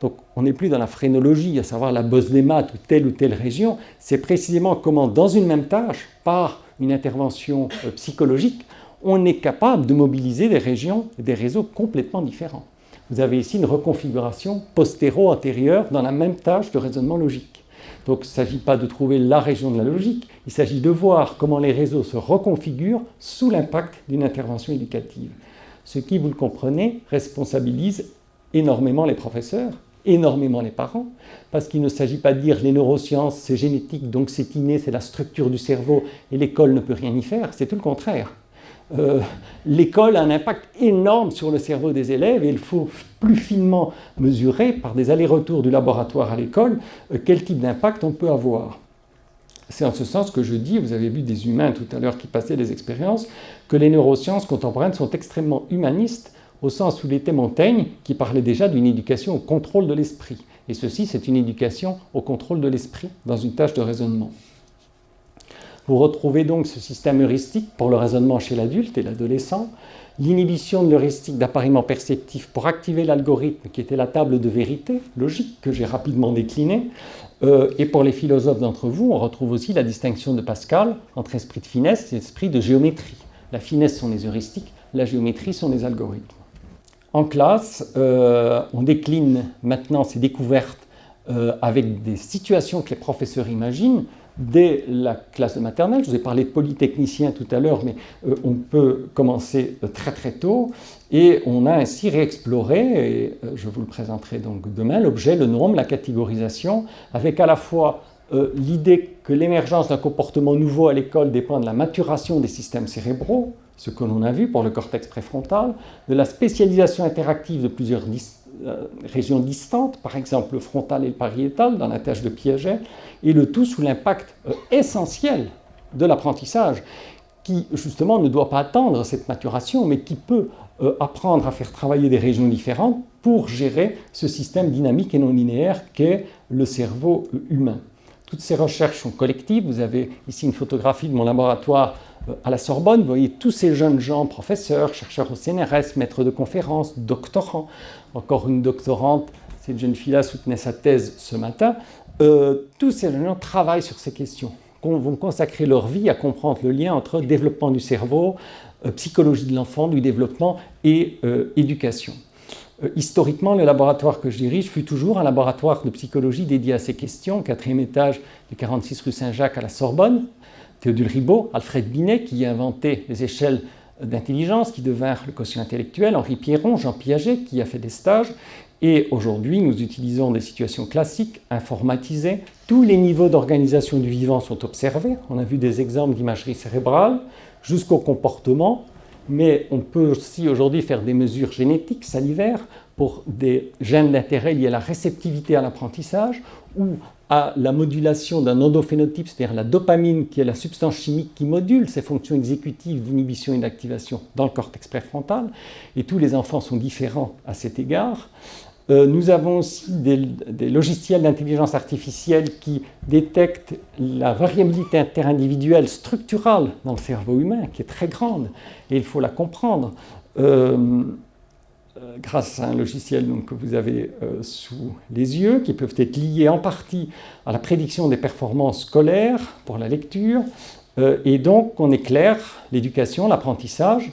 Donc on n'est plus dans la phrénologie, à savoir la bosse des maths ou telle région, c'est précisément comment dans une même tâche, par une intervention psychologique, on est capable de mobiliser des régions et des réseaux complètement différents. Vous avez ici une reconfiguration postéro-antérieure dans la même tâche de raisonnement logique. Donc il ne s'agit pas de trouver la région de la logique, il s'agit de voir comment les réseaux se reconfigurent sous l'impact d'une intervention éducative. Ce qui, vous le comprenez, responsabilise énormément les professeurs, énormément les parents, parce qu'il ne s'agit pas de dire les neurosciences, c'est génétique, donc c'est inné, c'est la structure du cerveau, et l'école ne peut rien y faire, c'est tout le contraire. L'école a un impact énorme sur le cerveau des élèves et il faut plus finement mesurer par des allers-retours du laboratoire à l'école quel type d'impact on peut avoir. C'est en ce sens que je dis, vous avez vu des humains tout à l'heure qui passaient des expériences, que les neurosciences contemporaines sont extrêmement humanistes, au sens où il était Montaigne qui parlait déjà d'une éducation au contrôle de l'esprit. Et ceci, c'est une éducation au contrôle de l'esprit dans une tâche de raisonnement. Vous retrouvez donc ce système heuristique pour le raisonnement chez l'adulte et l'adolescent, l'inhibition de l'heuristique d'appariement perceptif pour activer l'algorithme qui était la table de vérité logique que j'ai rapidement déclinée. Et pour les philosophes d'entre vous, on retrouve aussi la distinction de Pascal entre esprit de finesse et esprit de géométrie. La finesse sont les heuristiques, la géométrie sont les algorithmes. En classe, on décline maintenant ces découvertes avec des situations que les professeurs imaginent dès la classe de maternelle. Je vous ai parlé de polytechnicien tout à l'heure, mais on peut commencer très très tôt. Et on a ainsi réexploré, et je vous le présenterai donc demain, l'objet, le nombre, la catégorisation, avec à la fois l'idée que l'émergence d'un comportement nouveau à l'école dépend de la maturation des systèmes cérébraux, ce que l'on a vu pour le cortex préfrontal, de la spécialisation interactive de plusieurs régions distantes, par exemple le frontal et le pariétal dans la tâche de Piaget, et le tout sous l'impact essentiel de l'apprentissage, qui justement ne doit pas attendre cette maturation, mais qui peut apprendre à faire travailler des régions différentes pour gérer ce système dynamique et non linéaire qu'est le cerveau humain. Toutes ces recherches sont collectives. Vous avez ici une photographie de mon laboratoire à la Sorbonne. Vous voyez tous ces jeunes gens, professeurs, chercheurs au CNRS, maîtres de conférences, doctorants. Encore une doctorante, cette jeune fille-là soutenait sa thèse ce matin. Tous ces jeunes gens travaillent sur ces questions, vont consacrer leur vie à comprendre le lien entre développement du cerveau, psychologie de l'enfant, du développement et éducation. Historiquement, le laboratoire que je dirige fut toujours un laboratoire de psychologie dédié à ces questions, au 4e étage du 46 rue Saint-Jacques à la Sorbonne. Théodule Ribot, Alfred Binet, qui a inventé les échelles d'intelligence qui devinrent le quotient intellectuel, Henri Pierron, Jean Piaget, qui a fait des stages. Et aujourd'hui, nous utilisons des situations classiques, informatisées. Tous les niveaux d'organisation du vivant sont observés. On a vu des exemples d'imagerie cérébrale jusqu'au comportement. Mais on peut aussi aujourd'hui faire des mesures génétiques salivaires pour des gènes d'intérêt liés à la réceptivité à l'apprentissage ou à la modulation d'un endophénotype, c'est-à-dire la dopamine, qui est la substance chimique qui module ces fonctions exécutives d'inhibition et d'activation dans le cortex préfrontal. Et tous les enfants sont différents à cet égard. Nous avons aussi des logiciels d'intelligence artificielle qui détectent la variabilité interindividuelle structurale dans le cerveau humain, qui est très grande, et il faut la comprendre. Grâce à un logiciel donc, que vous avez sous les yeux, qui peuvent être liés en partie à la prédiction des performances scolaires pour la lecture, et donc on éclaire l'éducation, l'apprentissage,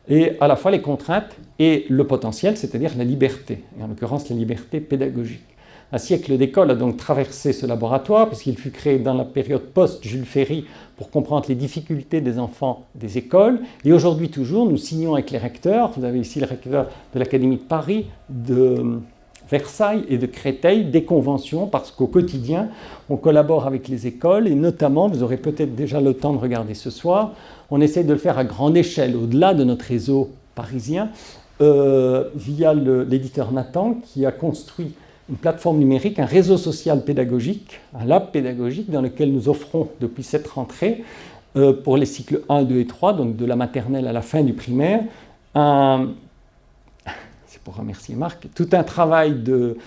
et à la fois les contraintes et le potentiel, c'est-à-dire la liberté, et en l'occurrence la liberté pédagogique. Un siècle d'école a donc traversé ce laboratoire, puisqu'il fut créé dans la période post-Jules Ferry pour comprendre les difficultés des enfants des écoles. Et aujourd'hui toujours, nous signons avec les recteurs, vous avez ici le recteur de l'Académie de Paris, de Versailles et de Créteil, des conventions, parce qu'au quotidien, on collabore avec les écoles, et notamment, vous aurez peut-être déjà le temps de regarder ce soir, on essaie de le faire à grande échelle, au-delà de notre réseau parisien, via l'éditeur Nathan, qui a construit une plateforme numérique, un réseau social pédagogique, un lab pédagogique dans lequel nous offrons depuis cette rentrée, pour les cycles 1, 2 et 3, donc de la maternelle à la fin du primaire, c'est pour remercier Marc, tout un travail de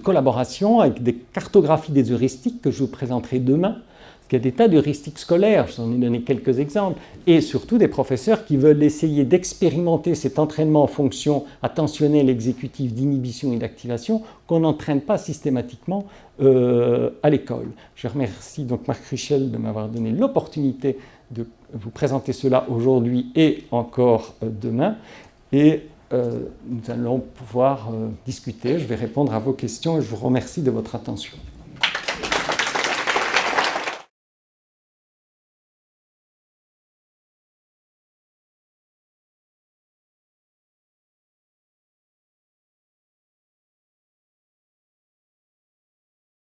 collaboration avec des cartographies des heuristiques que je vous présenterai demain. Il y a des tas d'heuristiques scolaires, je vous en ai donné quelques exemples, et surtout des professeurs qui veulent essayer d'expérimenter cet entraînement en fonction attentionnelle, exécutive, d'inhibition et d'activation qu'on n'entraîne pas systématiquement à l'école. Je remercie donc Marc Richel de m'avoir donné l'opportunité de vous présenter cela aujourd'hui et encore demain. Et nous allons pouvoir discuter, je vais répondre à vos questions et je vous remercie de votre attention.